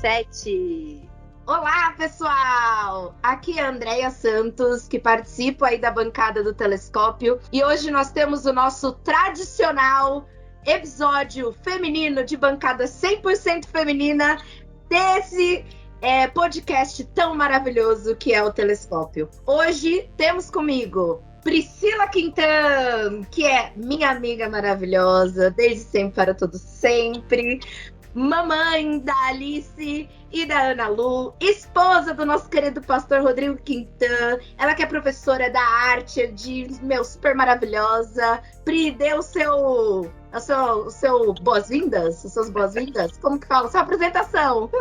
7. Olá, pessoal! Aqui é a Andréia Santos, que participa aí da bancada do Telescópio. E hoje nós temos o nosso tradicional episódio feminino de bancada 100% feminina desse podcast tão maravilhoso que é o Telescópio. Hoje temos comigo Priscila Quintan, que é minha amiga maravilhosa, desde sempre para todo sempre. Mamãe da Alice e da Ana Lu, esposa do nosso querido pastor Rodrigo Quintan, ela que é professora da arte, super maravilhosa. Pri, dê o seu boas-vindas, as suas boas-vindas, como que fala? Sua apresentação.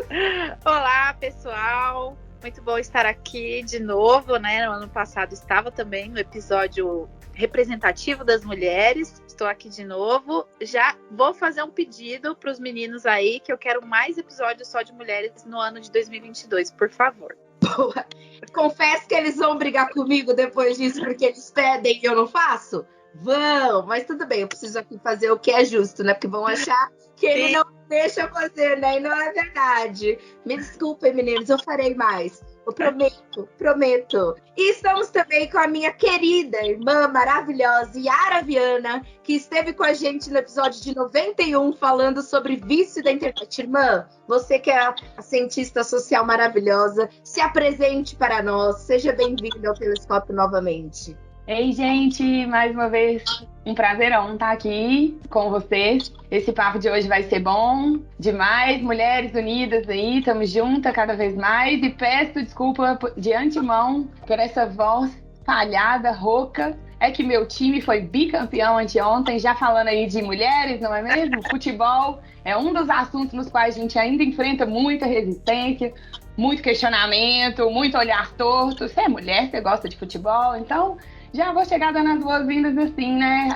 Olá, pessoal, muito bom estar aqui de novo, né? No ano passado estava também no episódio representativo das mulheres. Estou aqui de novo. Já vou fazer um pedido para os meninos aí, que eu quero mais episódios só de mulheres no ano de 2022, por favor. Boa. Confesso que eles vão brigar comigo depois disso, porque eles pedem e eu não faço? Vão, mas tudo bem, eu preciso aqui fazer o que é justo, né? Porque vão achar que ele não deixa fazer, né? E não é verdade. Me desculpem, meninos, eu farei mais. Eu prometo. E estamos também com a minha querida irmã maravilhosa, Yara Viana, que esteve com a gente no episódio de 91, falando sobre vício da internet. Irmã, você que é a cientista social maravilhosa, se apresente para nós. Seja bem-vinda ao Telescópio novamente. Ei, gente, mais uma vez um prazerão estar aqui com vocês. Esse papo de hoje vai ser bom demais. Mulheres unidas aí, estamos juntas cada vez mais. E peço desculpa de antemão por essa voz falhada, rouca. É que meu time foi bicampeão anteontem, já falando aí de mulheres, não é mesmo? Futebol é um dos assuntos nos quais a gente ainda enfrenta muita resistência, muito questionamento, muito olhar torto. Você é mulher, você gosta de futebol, então já vou chegar dando as boas-vindas assim, né?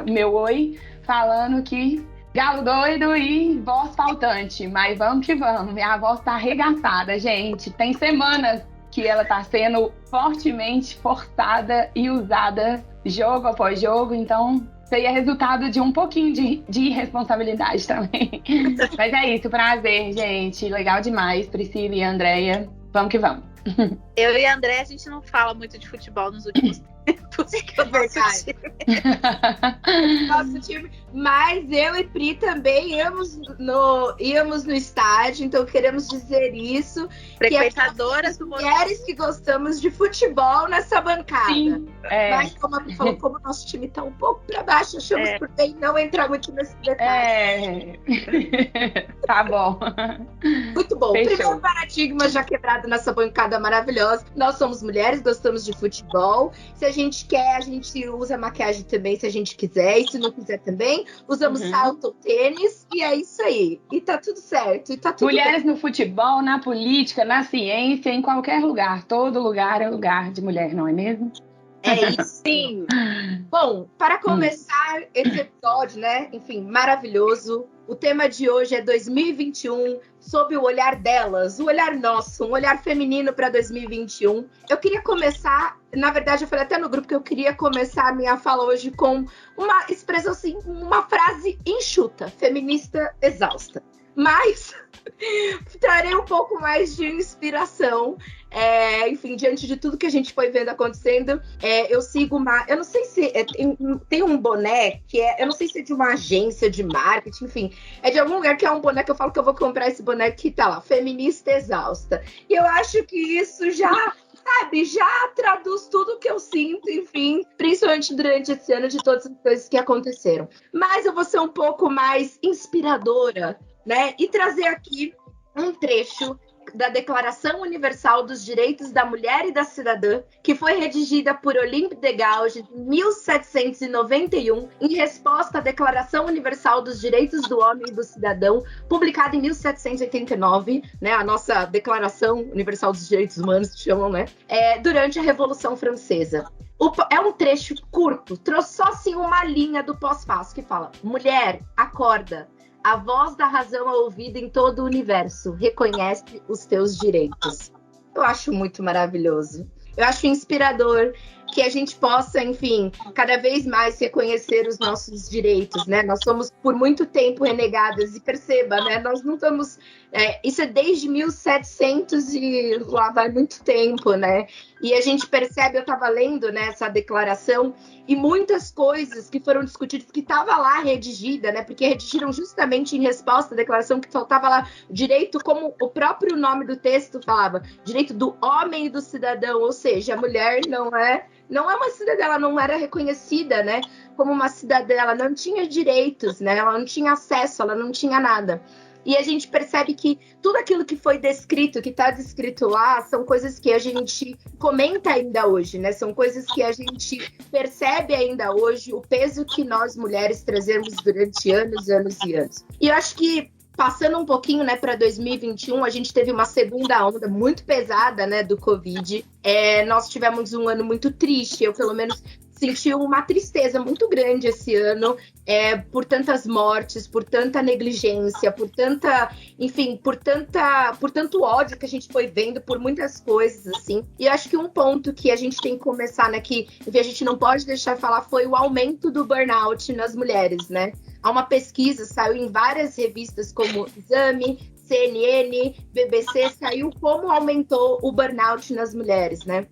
Meu oi, falando que galo doido e voz faltante. Mas vamos que vamos. Minha voz tá arregaçada, gente. Tem semanas que ela tá sendo fortemente forçada e usada jogo após jogo. Então, isso aí é resultado de um pouquinho de irresponsabilidade também. Mas é isso, prazer, gente. Legal demais, Priscila e Andréia. Vamos que vamos. Eu e a André, a gente não fala muito de futebol nos últimos tempos. É verdade. Nosso time. Mas eu e Pri também íamos no estádio, então queremos dizer isso. Frequentadoras do mulheres que gostamos de futebol nessa bancada. Sim, Mas como a Pri falou, como o nosso time está um pouco para baixo, achamos por bem não entrar muito nesse detalhe. Tá bom. Muito bom. Fechou. Primeiro paradigma já quebrado nessa bancada maravilhosa. Nós somos mulheres, gostamos de futebol. Se a gente quer, a gente usa maquiagem também, se a gente quiser. E se não quiser também, usamos salto, tênis. E é isso aí. E tá tudo certo. E tá tudo mulheres bem. No futebol, na política, na ciência, em qualquer lugar. Todo lugar é lugar de mulher, não é mesmo? É isso. Sim. Bom, para começar esse episódio, né? Enfim, maravilhoso. O tema de hoje é 2021, sob o olhar delas, o olhar nosso, um olhar feminino para 2021. Eu queria começar, na verdade, eu falei até no grupo que eu queria começar a minha fala hoje com uma expressão assim, uma frase enxuta, feminista exausta. Mas trarei um pouco mais de inspiração. Enfim, diante de tudo que a gente foi vendo acontecendo, eu sigo eu não sei se tem um boné que eu não sei se é de uma agência de marketing, enfim, é de algum lugar que é um boné que eu falo que eu vou comprar esse boné que tá lá, feminista exausta. E eu acho que isso já traduz tudo o que eu sinto, enfim, principalmente durante esse ano de todas as coisas que aconteceram. Mas eu vou ser um pouco mais inspiradora, né? E trazer aqui um trecho da Declaração Universal dos Direitos da Mulher e da Cidadã, que foi redigida por Olympe de Gouges em 1791, em resposta à Declaração Universal dos Direitos do Homem e do Cidadão, publicada em 1789, né, a nossa Declaração Universal dos Direitos Humanos, que chamam, né, durante a Revolução Francesa. É um trecho curto, trouxe só assim uma linha do pós-fácil que fala: mulher, acorda. A voz da razão é ouvida em todo o universo. Reconhece os teus direitos. Eu acho muito maravilhoso. Eu acho inspirador. que a gente possa, enfim, cada vez mais reconhecer os nossos direitos, né? Nós somos por muito tempo renegadas, e perceba, né? Nós não estamos... isso é desde 1700 e lá vai muito tempo, né? E a gente percebe, eu estava lendo, né, essa declaração, e muitas coisas que foram discutidas, que estava lá redigida, né? Porque redigiram justamente em resposta à declaração, que faltava lá direito, como o próprio nome do texto falava, direito do homem e do cidadão, ou seja, a mulher não é uma cidadã, ela não era reconhecida, né, como uma cidadã, ela não tinha direitos, né, ela não tinha acesso, ela não tinha nada. E a gente percebe que tudo aquilo que foi descrito, que está descrito lá, são coisas que a gente comenta ainda hoje, né? São coisas que a gente percebe ainda hoje, o peso que nós mulheres trazemos durante anos, anos e anos. E eu acho que, passando um pouquinho, né, para 2021, a gente teve uma segunda onda muito pesada, né, do Covid. Nós tivemos um ano muito triste, eu pelo menos senti uma tristeza muito grande esse ano, por tantas mortes, por tanta negligência, por tanta, enfim, por tanto ódio que a gente foi vendo, por muitas coisas, assim. E eu acho que um ponto que a gente tem que começar, né, que a gente não pode deixar de falar, foi o aumento do burnout nas mulheres, né? Há uma pesquisa, saiu em várias revistas como Exame, CNN, BBC, saiu como aumentou o burnout nas mulheres, né?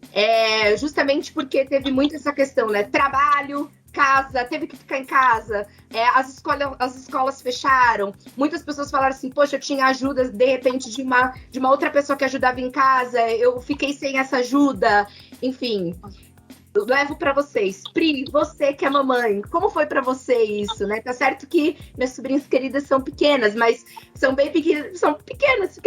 Justamente porque teve muito essa questão, né? Trabalho, casa, teve que ficar em casa, as escolas fecharam, muitas pessoas falaram assim, poxa, eu tinha ajuda, de repente, de uma outra pessoa que ajudava em casa, eu fiquei sem essa ajuda, enfim... Eu levo para vocês. Pri, você que é mamãe, como foi para você isso, né? Tá certo que minhas sobrinhas queridas são pequenas, mas são bem pequenas, são pequenas.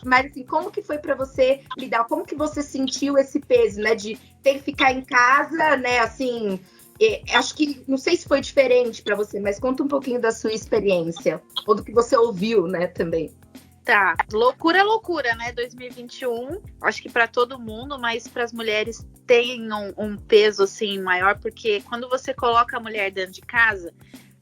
Mas assim, como que foi para você lidar? Como que você sentiu esse peso, né? De ter que ficar em casa, né? Assim, acho que, não sei se foi diferente para você, mas conta um pouquinho da sua experiência, ou do que você ouviu, né, também. Tá, loucura, né? 2021, acho que para todo mundo, mas para as mulheres tem um peso assim maior, porque quando você coloca a mulher dentro de casa,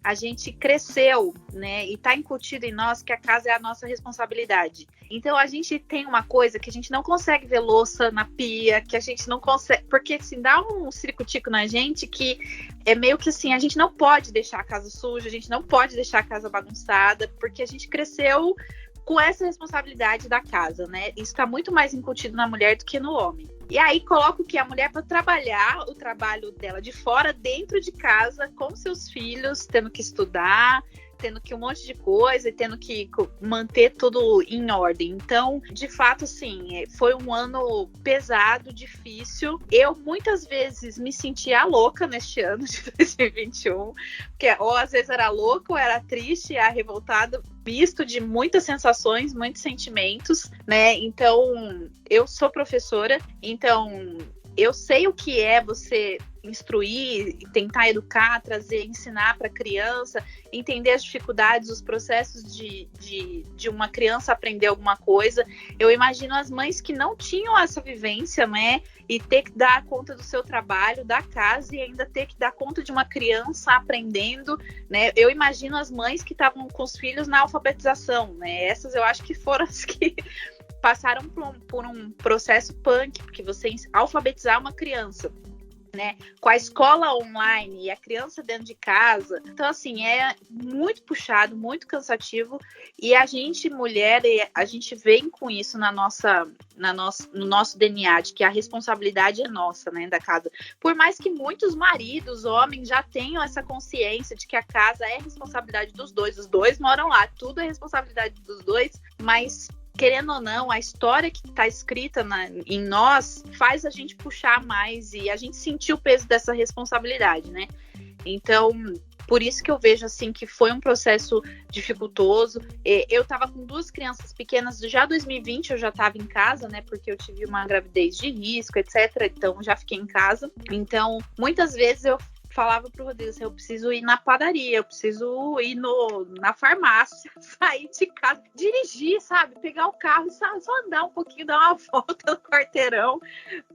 a gente cresceu, né? E tá incutido em nós que a casa é a nossa responsabilidade. Então a gente tem uma coisa que a gente não consegue ver louça na pia, que a gente não consegue, porque assim, dá um ciricutico na gente que é meio que assim, a gente não pode deixar a casa suja, a gente não pode deixar a casa bagunçada, porque a gente cresceu com essa responsabilidade da casa, né? Isso está muito mais incutido na mulher do que no homem. E aí coloco que a mulher para trabalhar o trabalho dela de fora, dentro de casa, com seus filhos, tendo que estudar, tendo que um monte de coisa e tendo que manter tudo em ordem. Então, de fato, assim, foi um ano pesado, difícil. Eu, muitas vezes, me sentia louca neste ano de 2021, porque ou às vezes era louca, ou era triste, revoltada, misto de muitas sensações, muitos sentimentos, né? Então, eu sou professora, então eu sei o que é você instruir, tentar educar, trazer, ensinar para a criança, entender as dificuldades, os processos de uma criança aprender alguma coisa. Eu imagino as mães que não tinham essa vivência, né? E ter que dar conta do seu trabalho, da casa, e ainda ter que dar conta de uma criança aprendendo, né? Eu imagino as mães que estavam com os filhos na alfabetização, né? Essas eu acho que foram as que passaram por um processo punk, porque você alfabetizar uma criança, né, com a escola online e a criança dentro de casa. Então, assim, é muito puxado, muito cansativo, e a gente, mulher, a gente vem com isso no nosso DNA, de que a responsabilidade é nossa, né, da casa. Por mais que muitos maridos, homens, já tenham essa consciência de que a casa é responsabilidade dos dois, os dois moram lá, tudo é responsabilidade dos dois, mas querendo ou não, a história que está escrita em nós faz a gente puxar mais e a gente sentir o peso dessa responsabilidade, né? Então, por isso que eu vejo assim que foi um processo dificultoso. Eu estava com 2 crianças pequenas, já em 2020 eu já estava em casa, né? Porque eu tive uma gravidez de risco, etc. Então, já fiquei em casa. Então, muitas vezes eu falava pro Rodrigo assim, eu preciso ir na padaria, eu preciso ir na farmácia, sair de casa, dirigir, sabe? Pegar o carro e só andar um pouquinho, dar uma volta no quarteirão,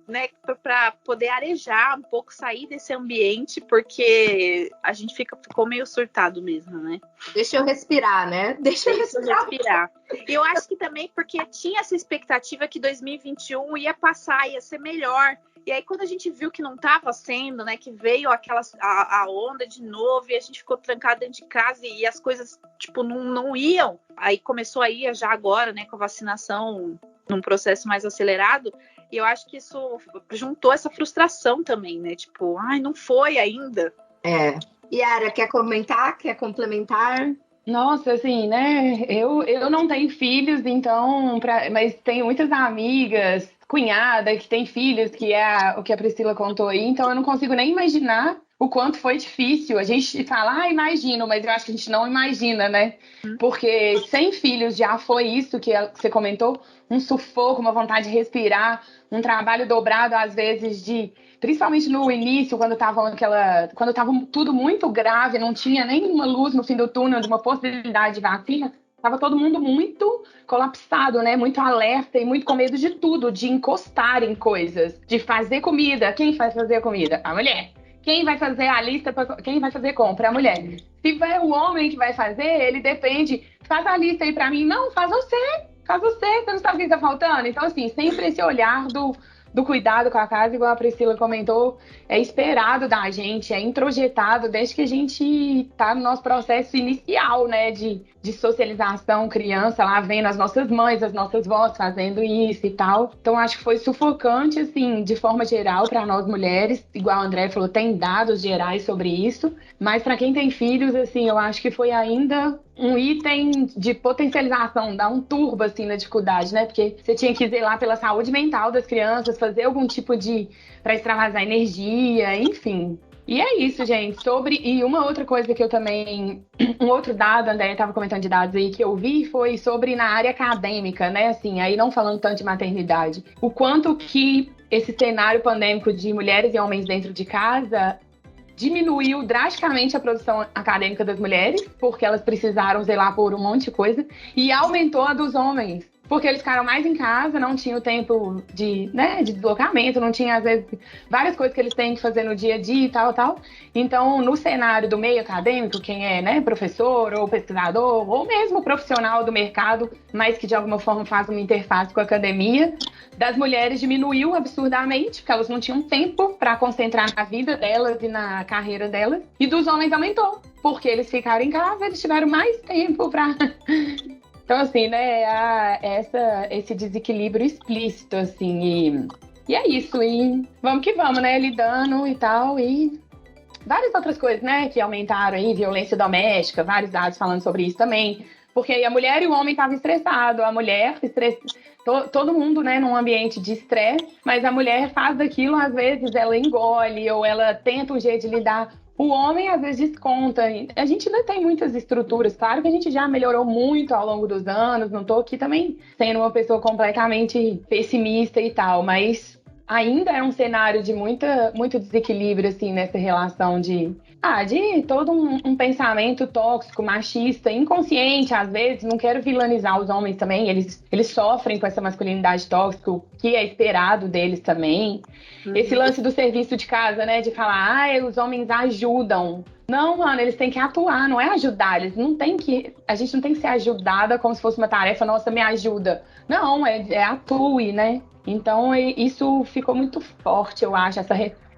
né? Pra poder arejar um pouco, sair desse ambiente, porque a gente ficou meio surtado mesmo, né? Deixa eu respirar, né? Deixa eu respirar. Eu acho que também porque tinha essa expectativa que 2021 ia passar, ia ser melhor. E aí, quando a gente viu que não estava sendo, né, que veio a onda de novo e a gente ficou trancado dentro de casa e as coisas, tipo, não iam. Aí começou a ir já agora, né, com a vacinação num processo mais acelerado. E eu acho que isso juntou essa frustração também, né? Tipo, ai, não foi ainda. Yara, quer comentar? Quer complementar? Nossa, assim, né? Eu não tenho filhos, então, mas tenho muitas amigas, cunhada que tem filhos, que é o que a Priscila contou aí, então eu não consigo nem imaginar o quanto foi difícil. A gente fala, imagino, mas eu acho que a gente não imagina, né? Porque sem filhos já foi isso que você comentou, um sufoco, uma vontade de respirar, um trabalho dobrado, às vezes, principalmente no início, quando estava tudo muito grave, não tinha nenhuma luz no fim do túnel de uma possibilidade de vacina, estava todo mundo muito colapsado, né? Muito alerta e muito com medo de tudo, de encostar em coisas, de fazer comida. Quem vai fazer a comida? A mulher. Quem vai fazer a lista, quem vai fazer compra? A mulher. Se vai o homem que vai fazer, ele depende. Faz a lista aí para mim. Não, faz você, você não sabe o que está faltando. Então, assim, sempre esse olhar do cuidado com a casa, igual a Priscila comentou, é esperado da gente, é introjetado desde que a gente tá no nosso processo inicial, né, de socialização, criança lá vendo as nossas mães, as nossas vós fazendo isso e tal. Então acho que foi sufocante, assim, de forma geral para nós mulheres, igual a André falou, tem dados gerais sobre isso, mas para quem tem filhos, assim, eu acho que foi ainda um item de potencialização, dar um turbo, assim, na dificuldade, né? Porque você tinha que zelar pela saúde mental das crianças, fazer algum tipo para extravasar energia, enfim. E é isso, gente. E uma outra coisa que eu também... Um outro dado, André estava comentando de dados aí, que eu vi foi sobre na área acadêmica, né? Assim, aí não falando tanto de maternidade. O quanto que esse cenário pandêmico de mulheres e homens dentro de casa diminuiu drasticamente a produção acadêmica das mulheres, porque elas precisaram zelar por um monte de coisa, e aumentou a dos homens, porque eles ficaram mais em casa, não tinham tempo de deslocamento, não tinha, às vezes, várias coisas que eles têm que fazer no dia a dia e tal. Então, no cenário do meio acadêmico, quem é, né, professor ou pesquisador, ou mesmo profissional do mercado, mas que de alguma forma faz uma interface com a academia, das mulheres diminuiu absurdamente, porque elas não tinham tempo para concentrar na vida delas e na carreira delas, e dos homens aumentou, porque eles ficaram em casa, eles tiveram mais tempo para... Então, assim, né, esse desequilíbrio explícito, assim, e é isso, e vamos que vamos, né, lidando e tal, e várias outras coisas, né, que aumentaram aí, violência doméstica, vários dados falando sobre isso também, porque aí a mulher e o homem estavam estressados, a mulher todo mundo, né, num ambiente de estresse, mas a mulher faz daquilo, às vezes ela engole, ou ela tenta um jeito de lidar. O homem, às vezes, desconta. A gente ainda tem muitas estruturas. Claro que a gente já melhorou muito ao longo dos anos. Não estou aqui também sendo uma pessoa completamente pessimista e tal. Mas ainda é um cenário de muito desequilíbrio, assim, nessa relação de todo um pensamento tóxico, machista, inconsciente, às vezes. Não quero vilanizar os homens também. Eles sofrem com essa masculinidade tóxica, o que é esperado deles também. Esse lance do serviço de casa, né? De falar, os homens ajudam. Não, mano, eles têm que atuar, não é ajudar. A gente não tem que ser ajudada como se fosse uma tarefa, nossa, me ajuda. Não, é atue, né? Então, isso ficou muito forte, eu acho,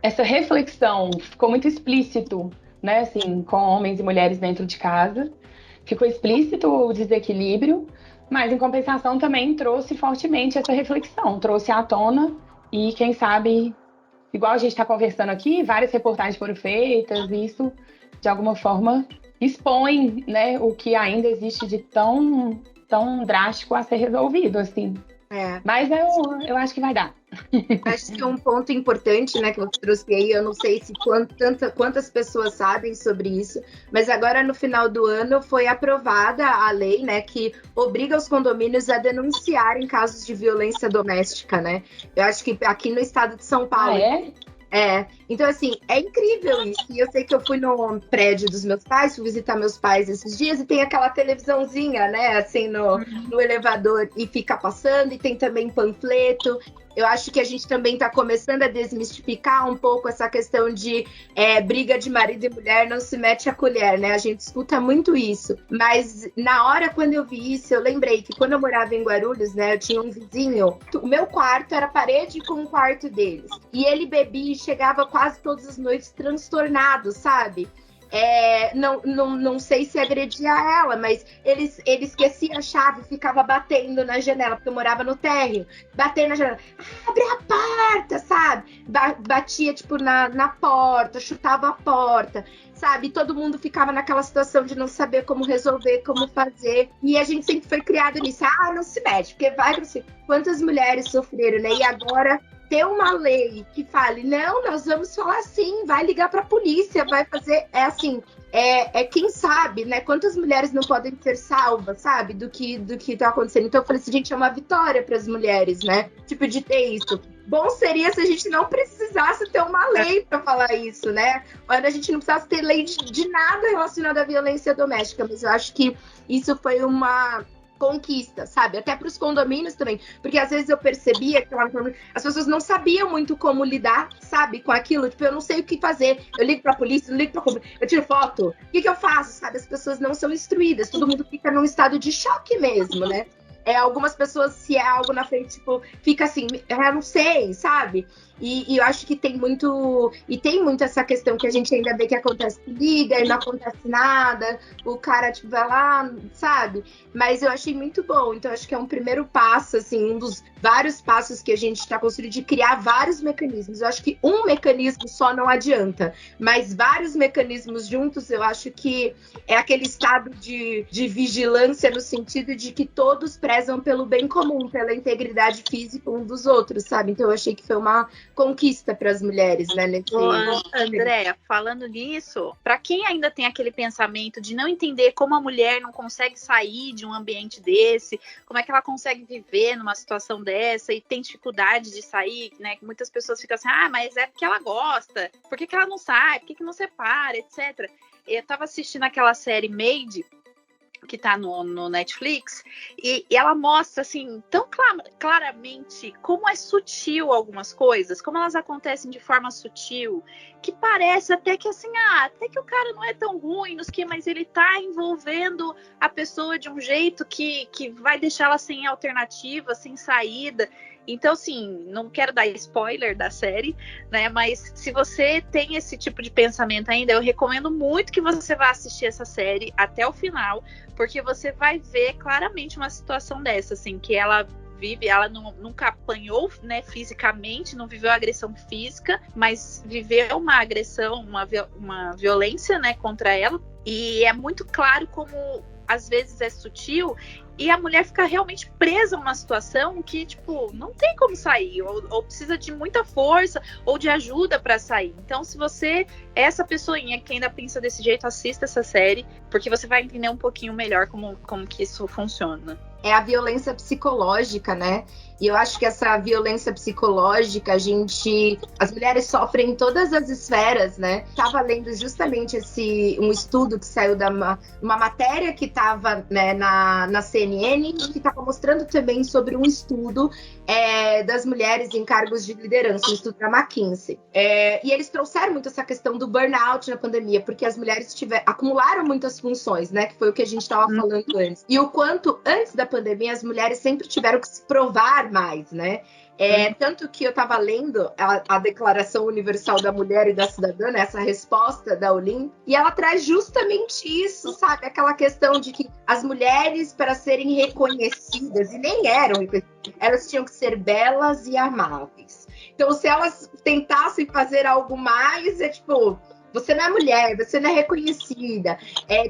essa reflexão ficou muito explícito, né? Assim, com homens e mulheres dentro de casa. Ficou explícito o desequilíbrio, mas, em compensação, também trouxe fortemente essa reflexão, trouxe à tona. E quem sabe, igual a gente está conversando aqui, várias reportagens foram feitas, e isso, de alguma forma, expõe, né, o que ainda existe de tão drástico a ser resolvido, assim. Mas eu acho que vai dar. Acho que um ponto importante, né, que você trouxe aí, eu não sei se quantas pessoas sabem sobre isso, mas agora no final do ano foi aprovada a lei, né, que obriga os condomínios a denunciarem casos de violência doméstica, né? Eu acho que aqui no estado de São Paulo... Então assim, é incrível isso. E eu sei que eu fui no prédio dos meus pais, fui visitar meus pais esses dias, e tem aquela televisãozinha, né, assim, no elevador, e fica passando, e tem também panfleto. Eu acho que a gente também está começando a desmistificar um pouco essa questão de briga de marido e mulher não se mete a colher, né? A gente escuta muito isso. Mas na hora, quando eu vi isso, eu lembrei que quando eu morava em Guarulhos, né, eu tinha um vizinho. O meu quarto era parede com o quarto deles. E ele bebia e chegava quase todas as noites transtornado, sabe? Não sei se agredia ela, mas ele esquecia a chave e ficava batendo na janela, porque eu morava no térreo, batendo na janela, abre a porta, sabe? Batia, tipo, na porta, chutava a porta, sabe? Todo mundo ficava naquela situação de não saber como resolver, como fazer, e a gente sempre foi criado nisso, não se mete, porque vai, não sei quantas mulheres sofreram, né? E agora ter uma lei que fale, não, nós vamos falar assim, vai ligar para a polícia, vai fazer, quem sabe, né? Quantas mulheres não podem ser salvas, sabe? Do que tá acontecendo. Então eu falei assim, gente, é uma vitória para as mulheres, né? Tipo, de ter isso. Bom seria se a gente não precisasse ter uma lei para falar isso, né? Olha, a gente não precisasse ter lei de nada relacionado à violência doméstica, mas eu acho que isso foi uma conquista, sabe? Até para os condomínios também, porque às vezes eu percebia que as pessoas não sabiam muito como lidar, sabe, com aquilo, tipo, eu não sei o que fazer, eu ligo pra polícia, eu ligo pra... eu tiro foto, o que eu faço, sabe? As pessoas não são instruídas, todo mundo fica num estado de choque mesmo, né? Algumas pessoas, se é algo na frente, tipo, fica assim, eu não sei, sabe? E eu acho que tem muito essa questão que a gente ainda vê que acontece, liga e não acontece nada, o cara, tipo, vai lá, sabe? Mas eu achei muito bom, então acho que é um primeiro passo, assim, um dos vários passos que a gente está construindo de criar vários mecanismos. Eu acho que um mecanismo só não adianta, mas vários mecanismos juntos, eu acho que é aquele estado de vigilância no sentido de que todos prezam pelo bem comum, pela integridade física um dos outros, sabe? Então eu achei que foi uma conquista para as mulheres, né? Andréa, falando nisso, para quem ainda tem aquele pensamento de não entender como a mulher não consegue sair de um ambiente desse, como é que ela consegue viver numa situação dessa e tem dificuldade de sair, né? Muitas pessoas ficam assim, mas é porque ela gosta, por que ela não sai, por que não separa, etc. Eu tava assistindo aquela série Made, que tá no Netflix, e ela mostra, assim, tão claramente como é sutil algumas coisas, como elas acontecem de forma sutil, que parece até que, assim, até que o cara não é tão ruim, mas ele tá envolvendo a pessoa de um jeito que vai deixá-la sem alternativa, sem saída. Então, assim, não quero dar spoiler da série, né? Mas se você tem esse tipo de pensamento ainda, eu recomendo muito que você vá assistir essa série até o final, porque você vai ver claramente uma situação dessa, assim, que ela vive, ela nunca apanhou, né, fisicamente, não viveu agressão física, mas viveu uma agressão, uma violência, né, contra ela. E é muito claro como às vezes é sutil, e a mulher fica realmente presa numa situação que, tipo, não tem como sair, ou precisa de muita força, ou de ajuda para sair. Então, se você é essa pessoinha que ainda pensa desse jeito, assista essa série, porque você vai entender um pouquinho melhor como que isso funciona. É a violência psicológica, né? E eu acho que essa violência psicológica, as mulheres sofrem em todas as esferas, né? Estava lendo justamente um estudo que saiu uma matéria que estava, né, na CNN, que estava mostrando também sobre um estudo das mulheres em cargos de liderança, um estudo da McKinsey. E eles trouxeram muito essa questão do burnout na pandemia, porque as mulheres acumularam muitas funções, né? Que foi o que a gente estava falando antes. E o quanto, antes da pandemia, as mulheres sempre tiveram que se provar mais, né? Tanto que eu estava lendo a Declaração Universal da Mulher e da Cidadã, né, essa resposta da Olim, e ela traz justamente isso, sabe? Aquela questão de que as mulheres, para serem reconhecidas, e nem eram reconhecidas, elas tinham que ser belas e amáveis. Então, se elas tentassem fazer algo mais, tipo... Você não é mulher, você não é reconhecida.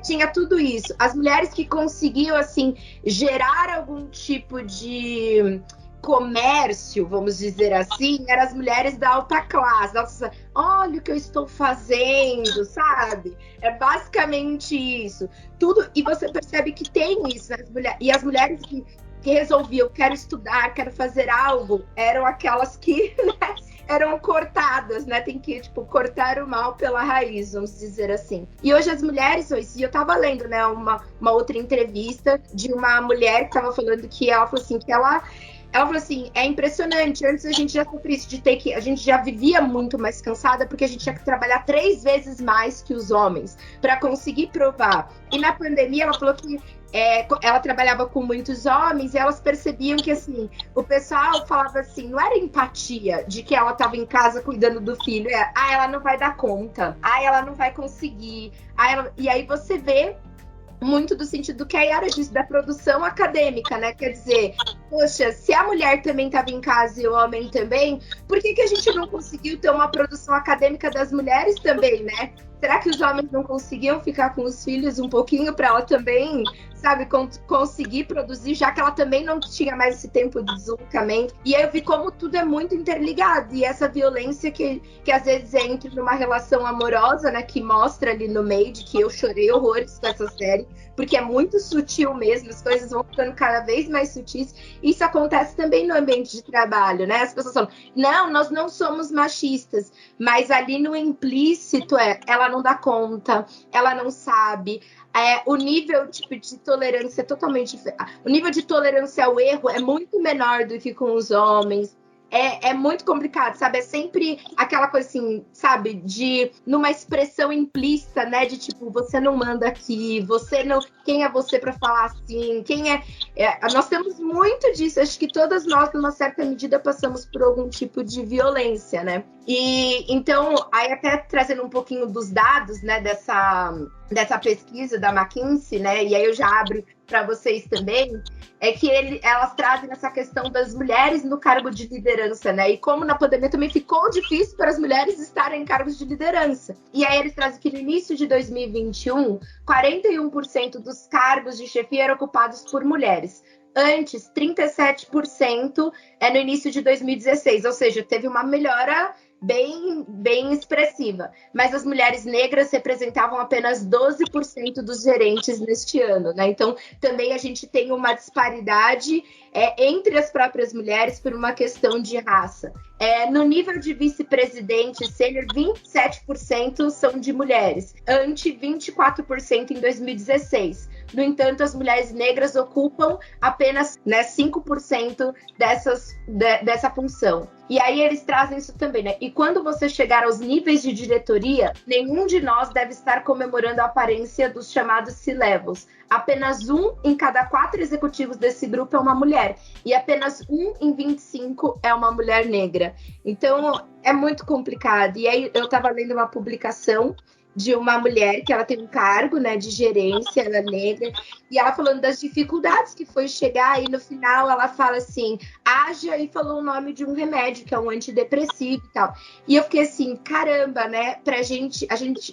Tinha tudo isso. As mulheres que conseguiam, assim, gerar algum tipo de comércio, vamos dizer assim, eram as mulheres da alta classe. Nossa, olha o que eu estou fazendo, sabe? É basicamente isso. Tudo, e você percebe que tem isso, né? E as mulheres que que resolviam, quero estudar, quero fazer algo, eram aquelas que, né, eram cortadas, né? Tem que, tipo, cortar o mal pela raiz, vamos dizer assim. E hoje as mulheres, e eu tava lendo, né, uma outra entrevista de uma mulher que tava falando que ela falou assim, que ela falou assim, é impressionante, antes a gente já sofria isso, a gente já vivia muito mais cansada, porque a gente tinha que trabalhar 3 vezes mais que os homens, para conseguir provar. E na pandemia, ela falou que ela trabalhava com muitos homens e elas percebiam que, assim, o pessoal falava assim, não era empatia de que ela estava em casa cuidando do filho, ela não vai dar conta, ela não vai conseguir, e aí você vê muito do sentido que a Yara disse, da produção acadêmica, né? Quer dizer, poxa, se a mulher também estava em casa e o homem também, por que a gente não conseguiu ter uma produção acadêmica das mulheres também, né? Será que os homens não conseguiam ficar com os filhos um pouquinho para ela também, sabe, conseguir produzir, já que ela também não tinha mais esse tempo de deslocamento? E aí eu vi como tudo é muito interligado, e essa violência que às vezes entra numa relação amorosa, né, que mostra ali no meio, de que eu chorei horrores com essa série, porque é muito sutil mesmo, as coisas vão ficando cada vez mais sutis. Isso acontece também no ambiente de trabalho, né? As pessoas falam, não, nós não somos machistas, mas ali no implícito ela não dá conta, ela não sabe. O nível tipo, de tolerância é totalmente diferente. O nível de tolerância ao erro é muito menor do que com os homens. É muito complicado, sabe? É sempre aquela coisa assim, sabe? Numa expressão implícita, né? De tipo, você não manda aqui, você não... Quem é você para falar assim? Nós temos muito disso. Acho que todas nós, numa certa medida, passamos por algum tipo de violência, né? E então, aí até trazendo um pouquinho dos dados, né? Dessa pesquisa da McKinsey, né? E aí eu já abro para vocês também, é que elas trazem essa questão das mulheres no cargo de liderança, né? E como na pandemia também ficou difícil para as mulheres estarem em cargos de liderança. E aí eles trazem que no início de 2021, 41% dos cargos de chefia eram ocupados por mulheres. Antes, 37% no início de 2016, ou seja, teve uma melhora bem expressiva. Mas as mulheres negras representavam apenas 12% dos gerentes neste ano, né? Então, também a gente tem uma disparidade entre as próprias mulheres por uma questão de raça. No nível de vice-presidente sênior, 27% são de mulheres, ante 24% em 2016. No entanto, as mulheres negras ocupam apenas 5% dessa função. E aí eles trazem isso também, né? E quando você chegar aos níveis de diretoria, nenhum de nós deve estar comemorando a aparência dos chamados C-levels. Apenas 1 em cada 4 executivos desse grupo é uma mulher. E apenas 1 em 25 é uma mulher negra. Então, é muito complicado. E aí eu estava lendo uma publicação de uma mulher que ela tem um cargo, né, de gerência, ela é negra, e ela falando das dificuldades que foi chegar, e no final ela fala assim, haja, e falou o nome de um remédio, que é um antidepressivo e tal. E eu fiquei assim, caramba, né,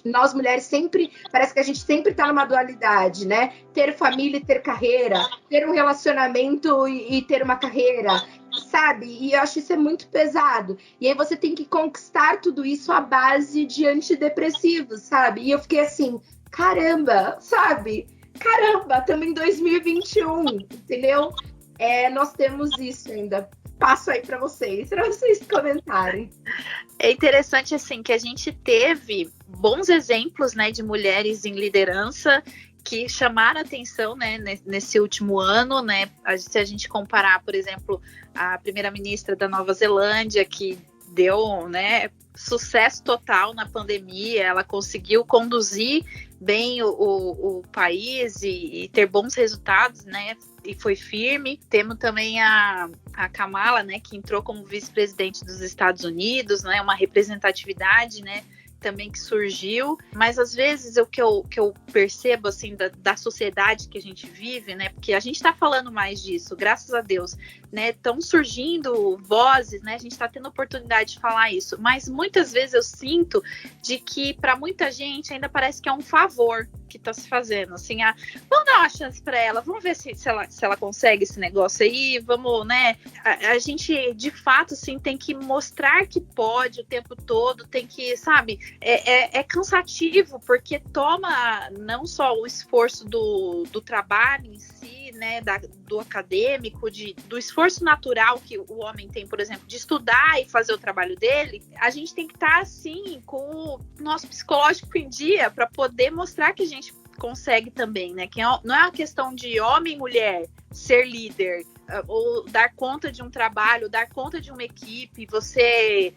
nós mulheres sempre, parece que a gente sempre tá numa dualidade, né, ter família e ter carreira, ter um relacionamento e ter uma carreira, sabe? E eu acho isso muito pesado. E aí você tem que conquistar tudo isso à base de antidepressivos, sabe? E eu fiquei assim, caramba, sabe? Caramba, estamos em 2021, entendeu? Nós temos isso ainda. Passo aí para vocês comentarem. É interessante, assim, que a gente teve bons exemplos, né, de mulheres em liderança que chamaram atenção, né, nesse último ano, né, se a gente comparar, por exemplo, a primeira-ministra da Nova Zelândia, que deu, né, sucesso total na pandemia, ela conseguiu conduzir bem o país e ter bons resultados, né, e foi firme. Temos também a Kamala, né, que entrou como vice-presidente dos Estados Unidos, né, uma representatividade, né, também que surgiu, mas às vezes o que eu percebo assim da sociedade que a gente vive, né, porque a gente está falando mais disso, graças a Deus, né, estão surgindo vozes, né, a gente está tendo oportunidade de falar isso, mas muitas vezes eu sinto de que para muita gente ainda parece que é um favor que está se fazendo, assim, vamos dar uma chance para ela, vamos ver se ela consegue esse negócio aí, vamos, né, a gente de fato, assim, tem que mostrar que pode o tempo todo, tem que, sabe, é cansativo, porque toma não só o esforço do trabalho em si, né, do acadêmico, do esforço natural que o homem tem, por exemplo, de estudar e fazer o trabalho dele, a gente tem que estar, assim, com o nosso psicológico em dia para poder mostrar que a gente consegue também, né? Que não é uma questão de homem e mulher ser líder, ou dar conta de um trabalho, dar conta de uma equipe, você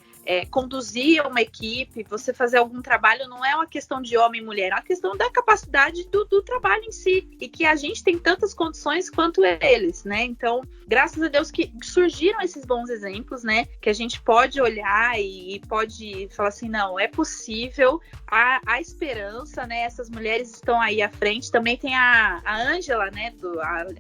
conduzir uma equipe, você fazer algum trabalho, não é uma questão de homem e mulher, é uma questão da capacidade do trabalho em si, e que a gente tem tantas condições quanto eles, né? Então, graças a Deus que surgiram esses bons exemplos, né? Que a gente pode olhar e pode falar assim, não, é possível, há esperança, né? Essas mulheres estão aí à frente. Também tem a Angela, né?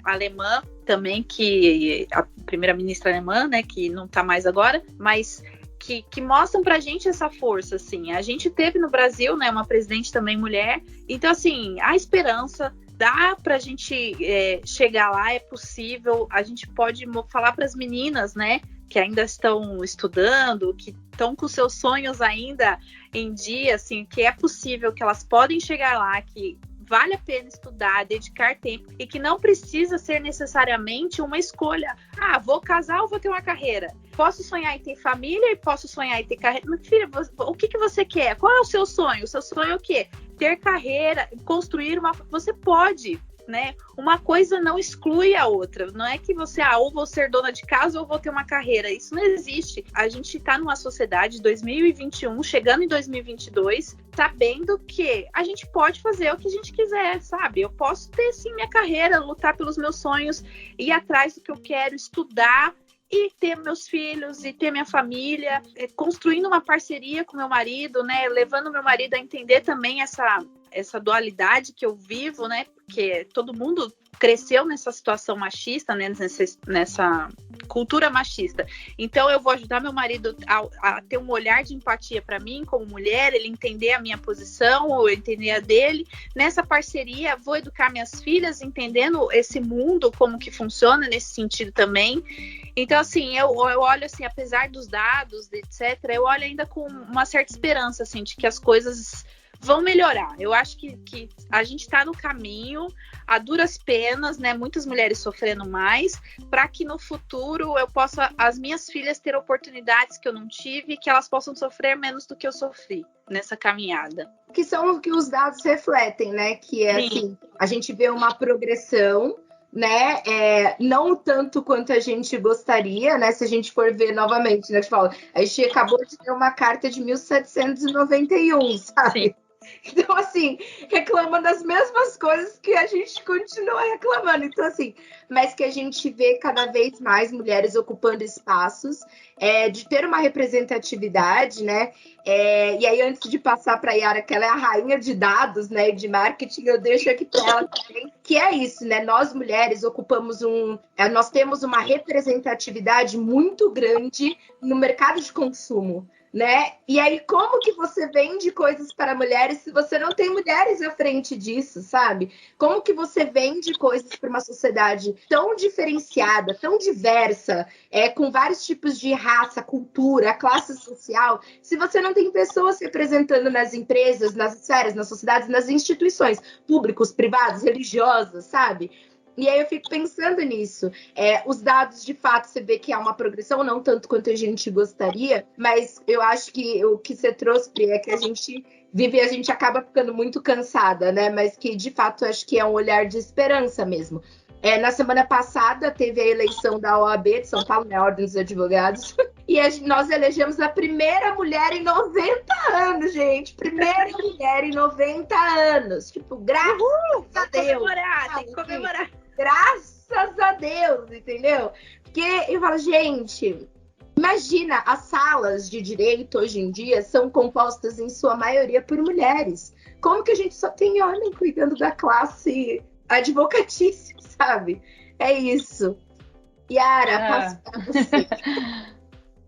A alemã, também, que a primeira-ministra alemã, né? Que não está mais agora, mas que mostram pra gente essa força, assim. A gente teve no Brasil, né, uma presidente também mulher, então, assim, há esperança, dá pra gente chegar lá, é possível, a gente pode falar pras meninas, né, que ainda estão estudando, que estão com seus sonhos ainda em dia, assim, que é possível, que elas podem chegar lá, que vale a pena estudar, dedicar tempo, e que não precisa ser necessariamente uma escolha. Ah, vou casar ou vou ter uma carreira? Posso sonhar em ter família e posso sonhar em ter carreira? Mas, filha, o que você quer? Qual é o seu sonho? O seu sonho é o quê? Ter carreira, construir uma... Você pode, né? Uma coisa não exclui a outra. Não é que você, ou vou ser dona de casa ou vou ter uma carreira. Isso não existe. A gente está numa sociedade de 2021, chegando em 2022, sabendo que a gente pode fazer o que a gente quiser, sabe? Eu posso ter, sim, minha carreira, lutar pelos meus sonhos, ir atrás do que eu quero, estudar e ter meus filhos, e ter minha família, construindo uma parceria com meu marido, né? Levando meu marido a entender também essa dualidade que eu vivo, né? Porque todo mundo cresceu nessa situação machista, né? Nessa cultura machista. Então eu vou ajudar meu marido a ter um olhar de empatia para mim como mulher, ele entender a minha posição ou entender a dele. Nessa parceria vou educar minhas filhas entendendo esse mundo, como que funciona nesse sentido também. Então, assim, eu olho, assim, apesar dos dados, etc., eu olho ainda com uma certa esperança, assim, de que as coisas vão melhorar. Eu acho que a gente está no caminho, a duras penas, né? Muitas mulheres sofrendo mais, para que no futuro eu possa, as minhas filhas, ter oportunidades que eu não tive, que elas possam sofrer menos do que eu sofri nessa caminhada. Que são o que os dados refletem, né? Que é Sim. assim, a gente vê uma progressão, né? Não tanto quanto a gente gostaria, né? Se a gente for ver novamente, né? A gente acabou de ter uma carta de 1791, sabe? Sim. Então, assim, reclama das mesmas coisas que a gente continua reclamando. Então, assim, mas que a gente vê cada vez mais mulheres ocupando espaços, de ter uma representatividade, né? E aí, antes de passar para a Yara, que ela é a rainha de dados, né, e de marketing, eu deixo aqui para ela também, que é isso, né? Nós, mulheres, ocupamos nós temos uma representatividade muito grande no mercado de consumo, né? E aí, como que você vende coisas para mulheres se você não tem mulheres à frente disso, sabe? Como que você vende coisas para uma sociedade tão diferenciada, tão diversa, com vários tipos de raça, cultura, classe social, se você não tem pessoas representando nas empresas, nas esferas, nas sociedades, nas instituições, públicos, privados, religiosas, sabe? E aí eu fico pensando nisso. Os dados, de fato, você vê que há uma progressão, não tanto quanto a gente gostaria, mas eu acho que o que você trouxe, Pri, é que a gente vive e a gente acaba ficando muito cansada, né? Mas que, de fato, acho que é um olhar de esperança mesmo. Na semana passada, teve a eleição da OAB de São Paulo, né? Ordem dos Advogados, e nós elegemos a primeira mulher em 90 anos, gente. Primeira mulher em 90 anos. Tipo, graças a Deus. Tem que comemorar. Graças a Deus, entendeu? Porque eu falo, gente, imagina, as salas de direito hoje em dia são compostas em sua maioria por mulheres. Como que a gente só tem homem cuidando da classe advocatícia, sabe? É isso. Yara, passo para você.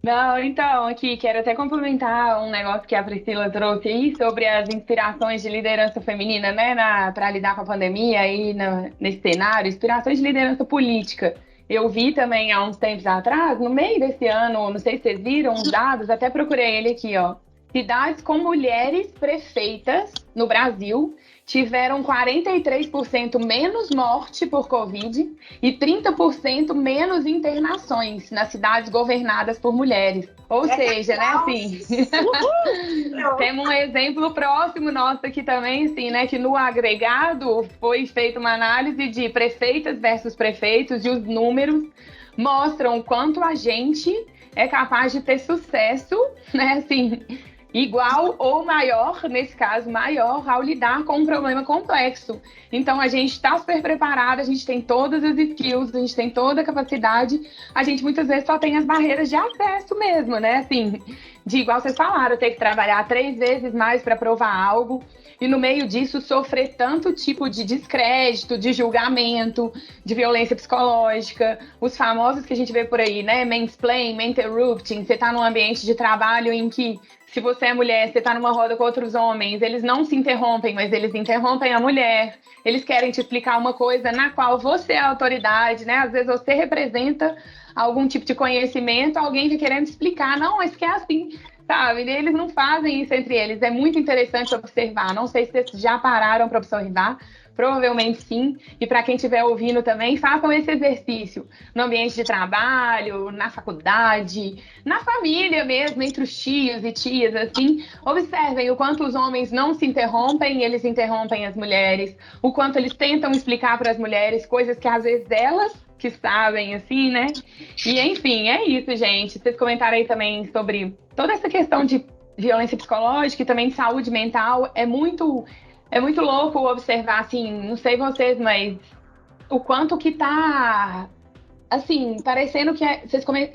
Não, então, aqui, quero até complementar um negócio que a Priscila trouxe aí sobre as inspirações de liderança feminina, né, para lidar com a pandemia aí nesse cenário, inspirações de liderança política. Eu vi também há uns tempos atrás, no meio desse ano, não sei se vocês viram, uns dados, até procurei ele aqui, ó. cidades com mulheres prefeitas no Brasil tiveram 43% menos morte por Covid e 30% menos internações nas cidades governadas por mulheres. Ou seja, né, assim, temos um exemplo próximo nosso aqui também, assim, né, que no agregado foi feita uma análise de prefeitas versus prefeitos e os números mostram o quanto a gente é capaz de ter sucesso, né, assim, igual ou maior, nesse caso maior, ao lidar com um problema complexo. Então a gente está super preparada, a gente tem todas as skills, a gente tem toda a capacidade, a gente muitas vezes só tem as barreiras de acesso mesmo, né? Assim, de igual vocês falaram, ter que trabalhar 3 vezes mais para provar algo, e no meio disso sofrer tanto tipo de descrédito, de julgamento, de violência psicológica, os famosos que a gente vê por aí, né? Mansplaining, interrupting, você está num ambiente de trabalho em que se você é mulher, você está numa roda com outros homens, eles não se interrompem, mas eles interrompem a mulher. Eles querem te explicar uma coisa na qual você é a autoridade, né? Às vezes você representa algum tipo de conhecimento, alguém está querendo explicar. Não, isso que é assim, sabe? E eles não fazem isso entre eles. É muito interessante observar. Não sei se vocês já pararam para observar. Provavelmente sim. E para quem estiver ouvindo também, façam esse exercício no ambiente de trabalho, na faculdade, na família mesmo, entre os tios e tias, assim. Observem o quanto os homens não se interrompem, eles interrompem as mulheres, o quanto eles tentam explicar para as mulheres coisas que às vezes elas que sabem, assim, né? E enfim, é isso, gente. Vocês comentaram aí também sobre toda essa questão de violência psicológica e também de saúde mental. É muito louco observar, assim, não sei vocês, mas o quanto que tá, assim, parecendo que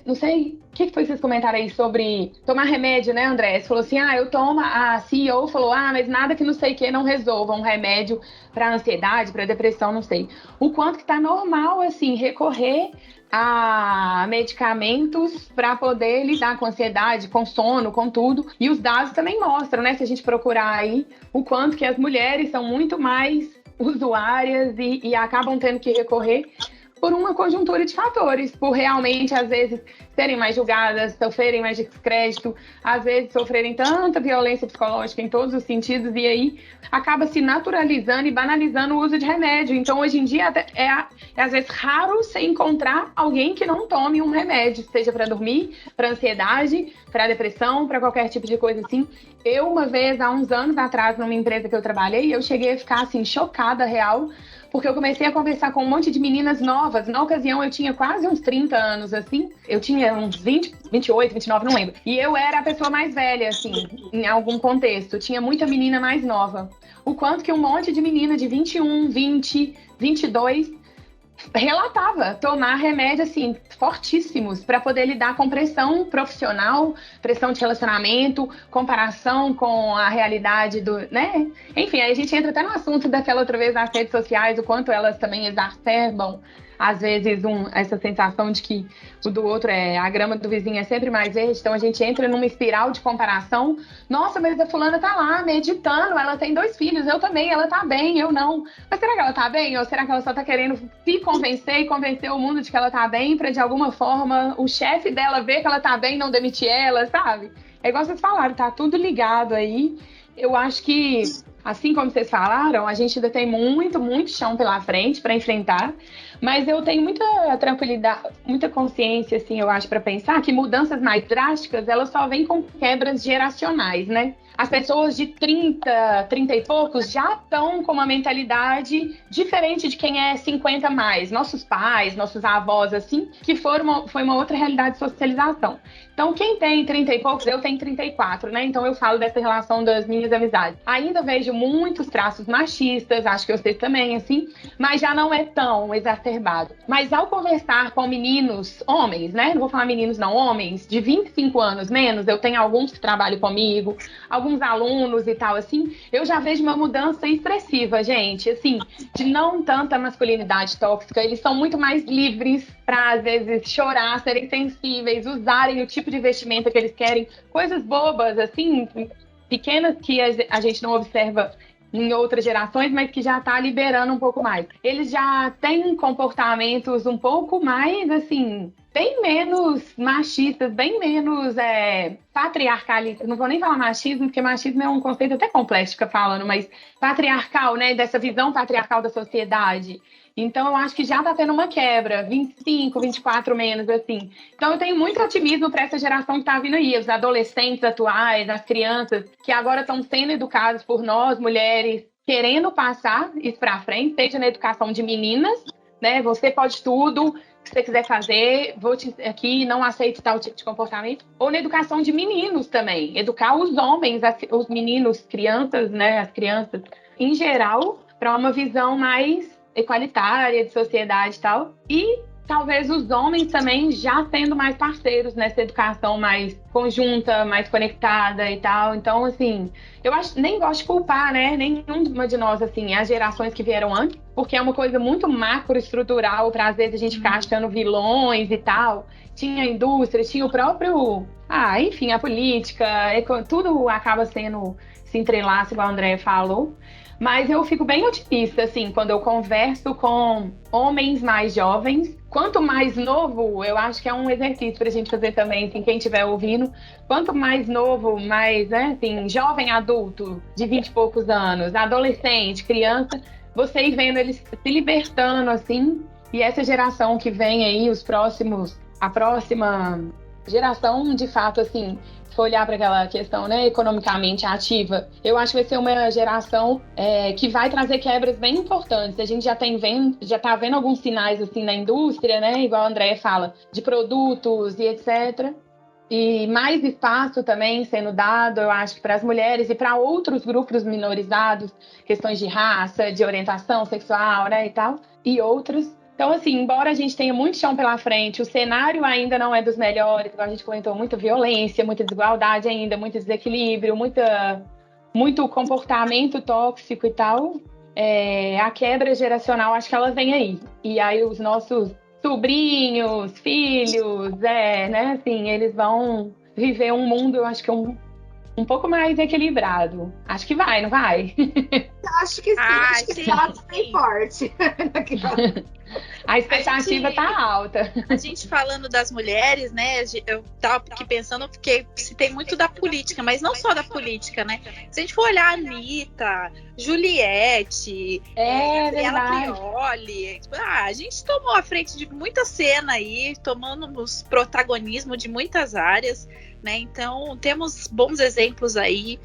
não sei, o que foi que vocês comentaram aí sobre tomar remédio, né, André? Você falou assim, eu tomo, a CEO falou, mas nada que não sei o que não resolva um remédio para ansiedade, para depressão, não sei. O quanto que tá normal, assim, recorrer a medicamentos para poder lidar com ansiedade, com sono, com tudo. E os dados também mostram, né, se a gente procurar aí, o quanto que as mulheres são muito mais usuárias e acabam tendo que recorrer por uma conjuntura de fatores, por realmente, às vezes, serem mais julgadas, sofrerem mais descrédito, às vezes sofrerem tanta violência psicológica em todos os sentidos, e aí acaba se naturalizando e banalizando o uso de remédio. Então, hoje em dia, é às vezes raro você encontrar alguém que não tome um remédio, seja para dormir, para ansiedade, para depressão, para qualquer tipo de coisa assim. Eu, uma vez, há uns anos atrás, numa empresa que eu trabalhei, eu cheguei a ficar, assim, chocada, real, porque eu comecei a conversar com um monte de meninas novas. Na ocasião, eu tinha quase uns 30 anos, assim. Eu tinha uns 20, 28, 29, não lembro. E eu era a pessoa mais velha, assim, em algum contexto. Tinha muita menina mais nova. O quanto que um monte de menina de 21, 20, 22 relatava tomar remédios, assim, fortíssimos para poder lidar com pressão profissional, pressão de relacionamento, comparação com a realidade do, né? Enfim, aí a gente entra até no assunto daquela outra vez das redes sociais, o quanto elas também exacerbam, às vezes, essa sensação de que o do outro a grama do vizinho é sempre mais verde. Então a gente entra numa espiral de comparação. Nossa, mas a fulana tá lá meditando, ela tem 2 filhos, eu também, ela tá bem, eu não. Mas será que ela tá bem? Ou será que ela só tá querendo se convencer e convencer o mundo de que ela tá bem pra, de alguma forma, o chefe dela ver que ela tá bem e não demitir ela, sabe? É igual vocês falaram, tá tudo ligado aí. Eu acho que, assim como vocês falaram, a gente ainda tem muito, muito chão pela frente para enfrentar, mas eu tenho muita tranquilidade, muita consciência, assim, eu acho, para pensar que mudanças mais drásticas, elas só vêm com quebras geracionais, né? As pessoas de 30 e poucos já estão com uma mentalidade diferente de quem é 50 mais. Nossos pais, nossos avós, assim, que foi uma outra realidade de socialização. Então, quem tem 30 e poucos, eu tenho 34, né? Então, eu falo dessa relação das minhas amizades. Ainda vejo muitos traços machistas, acho que vocês também, assim, mas já não é tão exacerbado. Mas ao conversar com meninos, homens, né? Não vou falar meninos, não, homens, de 25 anos menos, eu tenho alguns que trabalham comigo, alguns alunos e tal, assim, eu já vejo uma mudança expressiva, gente, assim, de não tanta masculinidade tóxica, eles são muito mais livres para, às vezes, chorar, serem sensíveis, usarem o tipo de vestimenta que eles querem, coisas bobas, assim, pequenas que a gente não observa em outras gerações, mas que já está liberando um pouco mais. Eles já têm comportamentos um pouco mais, assim, bem menos machistas, bem menos patriarcalistas. Não vou nem falar machismo, porque machismo é um conceito até complexo de ficar falando, mas patriarcal, né? Dessa visão patriarcal da sociedade. Então, eu acho que já está tendo uma quebra, 25, 24 menos, assim. Então, eu tenho muito otimismo para essa geração que está vindo aí, os adolescentes atuais, as crianças, que agora estão sendo educados por nós, mulheres, querendo passar isso para frente, seja na educação de meninas, né? Você pode tudo que você quiser fazer, vou aqui, não aceito tal tipo de comportamento. Ou na educação de meninos também, educar os homens, os meninos, crianças, né? As crianças, em geral, para uma visão mais equalitária de sociedade e tal. E talvez os homens também já sendo mais parceiros nessa educação mais conjunta, mais conectada e tal. Então, assim, eu nem gosto de culpar, né? Nenhuma de nós, assim, as gerações que vieram antes, porque é uma coisa muito macroestrutural para às vezes a gente ficar achando vilões e tal. Tinha a indústria, tinha o próprio... enfim, a política, tudo acaba sendo... se entrelaça, igual a Andréia falou. Mas eu fico bem otimista, assim, quando eu converso com homens mais jovens. Quanto mais novo, eu acho que é um exercício pra gente fazer também, assim, quem estiver ouvindo. Quanto mais novo, mais, né, assim, jovem adulto, de 20 e poucos anos, adolescente, criança, você ir vendo eles se libertando, assim. E essa geração que vem aí, a próxima geração, de fato, assim... Se for olhar para aquela questão, né, economicamente ativa, eu acho que vai ser uma geração que vai trazer quebras bem importantes. A gente já está vendo alguns sinais assim na indústria, né, igual a Andréia fala, de produtos e etc. E mais espaço também sendo dado, eu acho, para as mulheres e para outros grupos minorizados, questões de raça, de orientação sexual, né, e tal, e outros. Então, assim, embora a gente tenha muito chão pela frente, o cenário ainda não é dos melhores, igual a gente comentou, muita violência, muita desigualdade ainda, muito desequilíbrio, muito comportamento tóxico e tal. A quebra geracional, acho que ela vem aí. E aí os nossos sobrinhos, filhos, né, assim, eles vão viver um mundo, eu acho que um pouco mais equilibrado. Acho que vai, não vai? Acho que sim, acho que sim. Ela bem forte. A expectativa tá alta. A gente falando das mulheres, né? Eu tava aqui pensando, porque citei muito da política, mas não só da política, né? Se a gente for olhar a Anitta, Juliette, Gabriela Prioli, a gente tomou a frente de muita cena aí, tomando os protagonismo de muitas áreas, né? Então, temos bons exemplos aí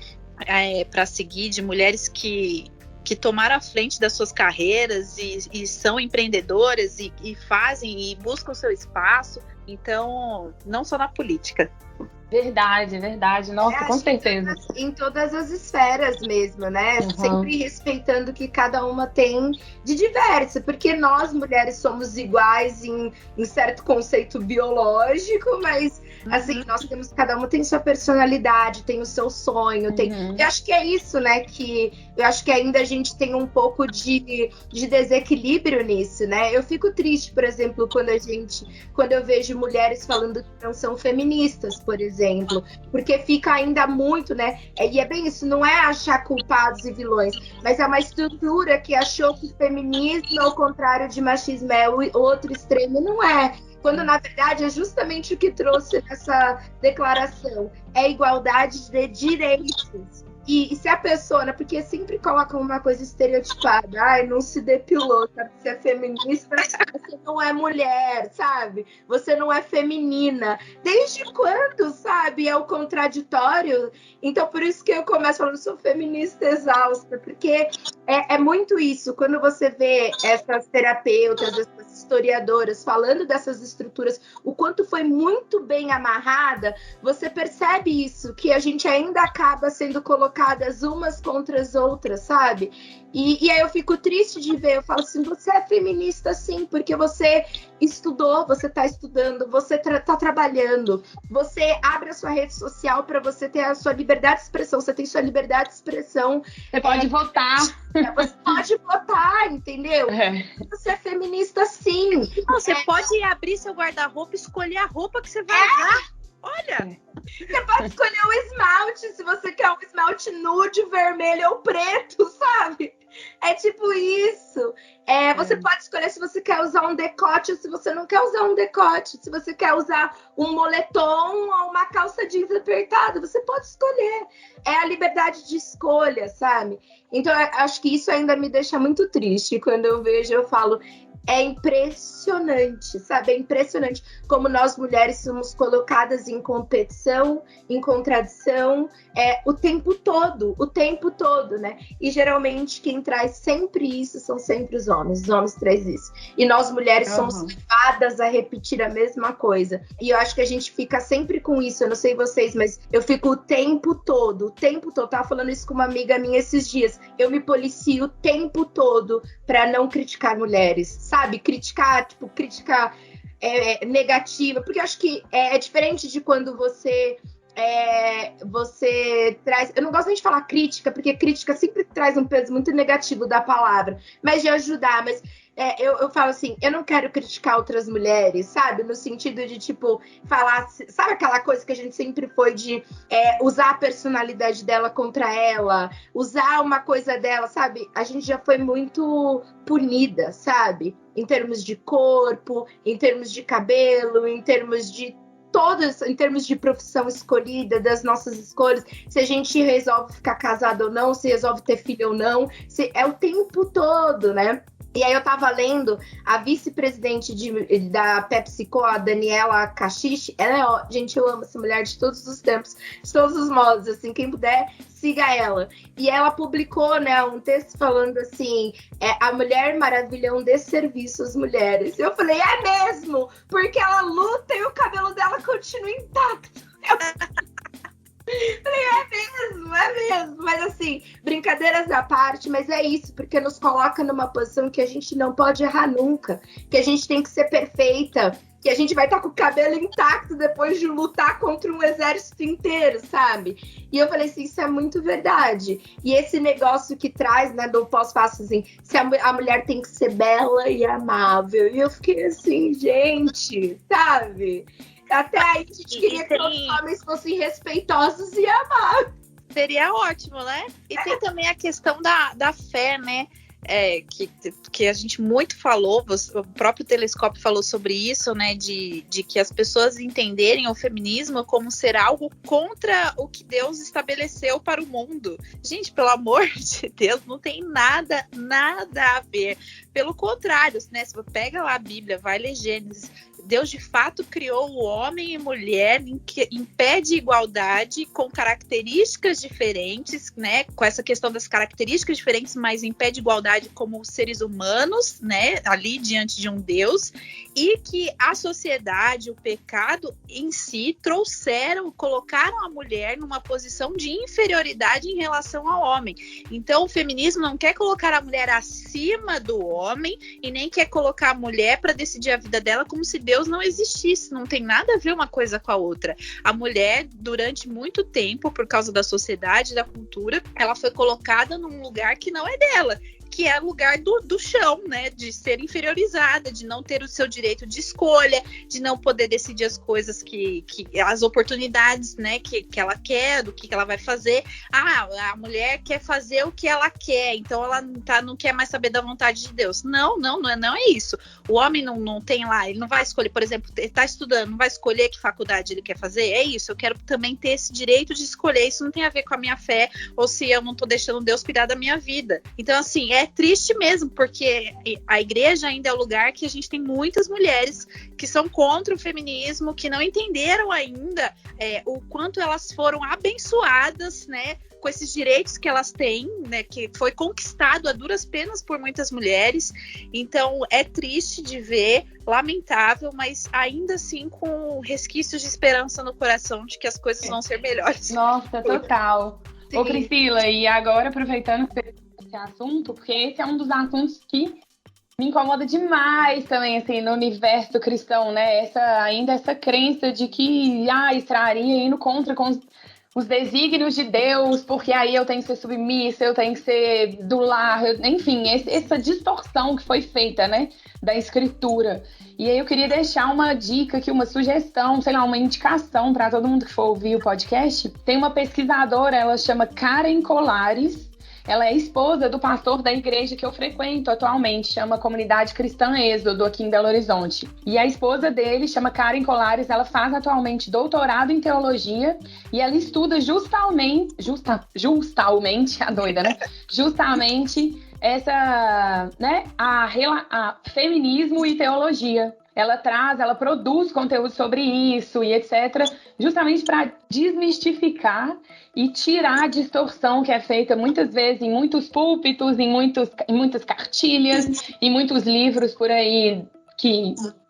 para seguir de mulheres que tomaram a frente das suas carreiras e são empreendedoras e fazem e buscam o seu espaço. Então, não só na política. Verdade. Nossa, com certeza. Em todas as esferas mesmo, né? Uhum. Sempre respeitando o que cada uma tem de diverso. Porque nós, mulheres, somos iguais em certo conceito biológico, mas, assim, cada uma tem sua personalidade, tem o seu sonho. Eu acho que é isso, né? Que eu acho que ainda a gente tem um pouco de desequilíbrio nisso, né? Eu fico triste, por exemplo, quando eu vejo mulheres falando que não são feministas, por exemplo, porque fica ainda muito, né? E é bem isso, não é achar culpados e vilões, mas é uma estrutura que achou que feminismo, ao contrário de machismo, é o outro extremo, não é. Quando, na verdade, é justamente o que trouxe nessa declaração, é igualdade de direitos. E se a pessoa, né, porque sempre colocam uma coisa estereotipada, não se depilou, sabe? Você é feminista, você não é mulher, sabe? Você não é feminina. Desde quando, sabe? É o contraditório. Então, por isso que eu começo falando, sou feminista exausta, porque é muito isso. Quando você vê essas terapeutas, essas historiadoras falando dessas estruturas, o quanto foi muito bem amarrada, você percebe isso, que a gente ainda acaba sendo colocadas umas contra as outras, sabe? E aí eu fico triste de ver, eu falo assim, você é feminista sim, porque você estudou, você tá estudando, você tá trabalhando, você abre a sua rede social para você ter a sua liberdade de expressão, você tem sua liberdade de expressão. Você pode votar. Você pode votar, entendeu? Você é feminista sim. Não, você pode abrir seu guarda-roupa e escolher a roupa que você vai usar. Olha! Você pode escolher o esmalte, se você quer um esmalte nude, vermelho ou preto, sabe? É tipo isso. Você pode escolher se você quer usar um decote ou se você não quer usar um decote. Se você quer usar um moletom ou uma calça jeans apertada, você pode escolher. É a liberdade de escolha, sabe? Então, eu acho que isso ainda me deixa muito triste. Quando eu vejo, eu falo... É impressionante, sabe? É impressionante como nós mulheres somos colocadas em competição, em contradição, o tempo todo, né? E geralmente quem traz sempre isso são sempre os homens trazem isso. E nós mulheres somos levadas a repetir a mesma coisa. E eu acho que a gente fica sempre com isso, eu não sei vocês, mas eu fico o tempo todo. Eu tava falando isso com uma amiga minha esses dias. Eu me policio o tempo todo pra não criticar mulheres, sabe? Criticar negativa, porque eu acho que é diferente de quando você traz... Eu não gosto nem de falar crítica, porque crítica sempre traz um peso muito negativo da palavra, mas de ajudar, mas eu falo assim, eu não quero criticar outras mulheres, sabe? No sentido de, tipo, falar... Sabe aquela coisa que a gente sempre foi de usar a personalidade dela contra ela, usar uma coisa dela, sabe? A gente já foi muito punida, sabe? Em termos de corpo, em termos de cabelo, em termos de em termos de profissão escolhida, das nossas escolhas, se a gente resolve ficar casado ou não, se resolve ter filho ou não, é o tempo todo, né? E aí eu tava lendo a vice-presidente da PepsiCo, a Daniela Kashish, gente, eu amo essa mulher de todos os tempos, de todos os modos, assim, quem puder, siga ela. E ela publicou, né, um texto falando assim, a Mulher Maravilha é um desserviço às mulheres. E eu falei, é mesmo, porque ela luta e o cabelo dela continua intacto. Falei, é mesmo, mas assim, brincadeiras à parte, mas é isso, porque nos coloca numa posição que a gente não pode errar nunca, que a gente tem que ser perfeita, que a gente vai estar com o cabelo intacto depois de lutar contra um exército inteiro, sabe? E eu falei assim, isso é muito verdade. E esse negócio que traz, né, do pós-fácil, assim, se a mulher tem que ser bela e amável. E eu fiquei assim, gente, sabe? Até aí a gente queria que os homens fossem respeitosos e amáveis. Seria ótimo, né? E tem também a questão da fé, né? Que a gente muito falou, o próprio Telescópio falou sobre isso, né? De que as pessoas entenderem o feminismo como ser algo contra o que Deus estabeleceu para o mundo. Gente, pelo amor de Deus, não tem nada a ver. Pelo contrário, né? Se você pega lá a Bíblia, vai ler Gênesis, Deus de fato criou o homem e mulher em pé de igualdade, com características diferentes, né? Com essa questão das características diferentes, mas em pé de igualdade como seres humanos, né? Ali diante de um Deus. E que a sociedade, o pecado em si, colocaram a mulher numa posição de inferioridade em relação ao homem. Então, o feminismo não quer colocar a mulher acima do homem e nem quer colocar a mulher para decidir a vida dela como se Deus não existisse. Não tem nada a ver uma coisa com a outra. A mulher, durante muito tempo, por causa da sociedade, da cultura, ela foi colocada num lugar que não é dela, que é o lugar do chão, né? De ser inferiorizada, de não ter o seu direito de escolha, de não poder decidir as coisas as oportunidades, né? Que ela quer, do que ela vai fazer. A mulher quer fazer o que ela quer, então ela não quer mais saber da vontade de Deus. Não é isso. O homem não tem lá, ele não vai escolher, por exemplo, ele tá estudando, não vai escolher que faculdade ele quer fazer. É isso, eu quero também ter esse direito de escolher. Isso não tem a ver com a minha fé, ou se eu não tô deixando Deus cuidar da minha vida. Então, assim, é triste mesmo, porque a igreja ainda é o lugar que a gente tem muitas mulheres que são contra o feminismo, que não entenderam ainda o quanto elas foram abençoadas, né, com esses direitos que elas têm, né, que foi conquistado a duras penas por muitas mulheres. Então é triste de ver, lamentável, mas ainda assim com resquícios de esperança no coração de que as coisas vão ser melhores. Nossa, total. Sim. Ô Priscila, e agora aproveitando esse assunto, porque esse é um dos assuntos que me incomoda demais também, assim, no universo cristão, né? Essa crença de que estaria indo contra com os desígnios de Deus, porque aí eu tenho que ser submissa, eu tenho que ser do lar, enfim, essa distorção que foi feita, né, da escritura. E aí eu queria deixar uma dica aqui, uma sugestão, sei lá, uma indicação para todo mundo que for ouvir o podcast. Tem uma pesquisadora, ela chama Karen Colares, ela é esposa do pastor da igreja que eu frequento atualmente, chama Comunidade Cristã Êxodo, aqui em Belo Horizonte. E a esposa dele chama Karen Colares, ela faz atualmente doutorado em teologia e ela estuda justamente, a doida, né? Justamente essa, né, a feminismo e teologia. Ela produz conteúdo sobre isso e etc, justamente para desmistificar e tirar a distorção que é feita muitas vezes em muitos púlpitos, em muitas cartilhas, em muitos livros por aí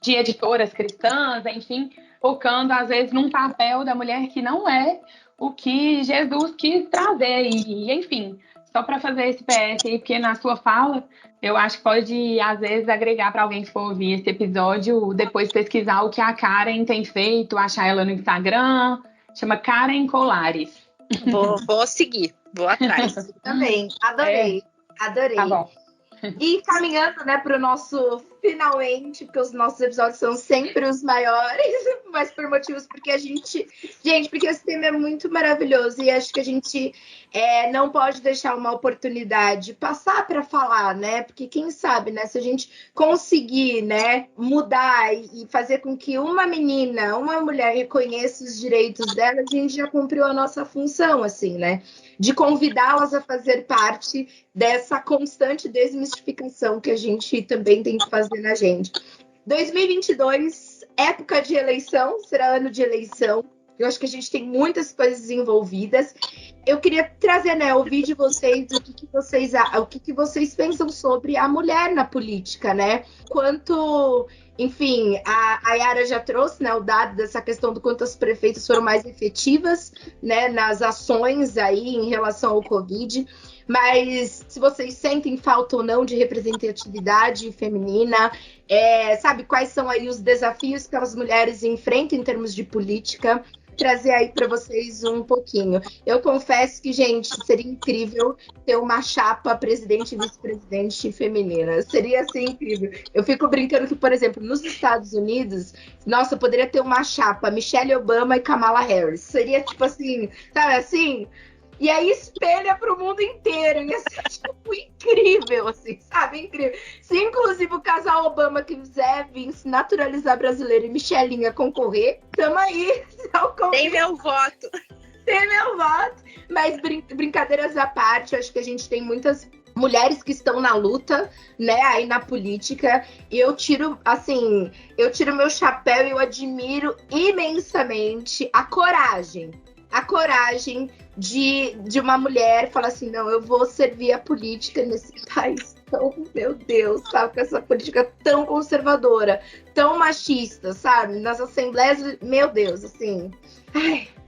de editoras cristãs, enfim, focando às vezes num papel da mulher que não é o que Jesus quis trazer. E enfim, só para fazer esse PS aí, porque na sua fala eu acho que pode, às vezes, agregar para alguém que for ouvir esse episódio, depois pesquisar o que a Karen tem feito, achar ela no Instagram, chama Karen Colares. Vou seguir, vou atrás. Também, adorei. Tá bom. E caminhando, né, para o nosso finalmente, porque os nossos episódios são sempre os maiores, mas por motivos porque porque esse tema é muito maravilhoso e acho que a gente não pode deixar uma oportunidade passar para falar, né? Porque quem sabe, né, se a gente conseguir, né, mudar e fazer com que uma mulher reconheça os direitos dela, a gente já cumpriu a nossa função, assim, né? De convidá-las a fazer parte dessa constante desmistificação que a gente também tem que fazer na gente. 2022, época de eleição, será ano de eleição. Eu acho que a gente tem muitas coisas envolvidas. Eu queria trazer, né, ouvir de vocês o que vocês pensam sobre a mulher na política, né? Quanto, enfim, a Yara já trouxe, né, o dado dessa questão do quanto as prefeitas foram mais efetivas, né, nas ações aí em relação ao Covid. Mas se vocês sentem falta ou não de representatividade feminina, sabe quais são aí os desafios que as mulheres enfrentam em termos de política, trazer aí para vocês um pouquinho. Eu confesso que, gente, seria incrível ter uma chapa presidente e vice-presidente feminina. Seria, assim, incrível. Eu fico brincando que, por exemplo, nos Estados Unidos, nossa, poderia ter uma chapa Michelle Obama e Kamala Harris. Seria, tipo assim, sabe assim? E aí espelha para o mundo inteiro. E assim, tipo, incrível, assim, sabe? Incrível. Se inclusive o casal Obama quiser vir se naturalizar brasileiro e Michelinha concorrer, tamo aí. Tem meu voto. Tem meu voto. Mas brincadeiras à parte, acho que a gente tem muitas mulheres que estão na luta, né, aí na política. E eu tiro meu chapéu e eu admiro imensamente a coragem de uma mulher falar assim, não, eu vou servir a política nesse país tão, meu Deus, sabe, com essa política tão conservadora, tão machista, sabe, nas assembleias, meu Deus, assim,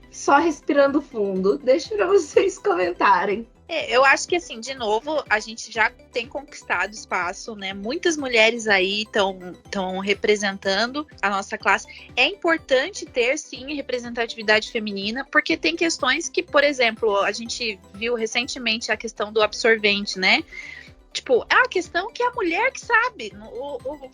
só respirando fundo, deixa pra vocês comentarem. Eu acho que, assim, de novo, a gente já tem conquistado espaço, né? Muitas mulheres aí estão representando a nossa classe. É importante ter, sim, representatividade feminina, porque tem questões que, por exemplo, a gente viu recentemente a questão do absorvente, né? Tipo, é uma questão que é a mulher que sabe.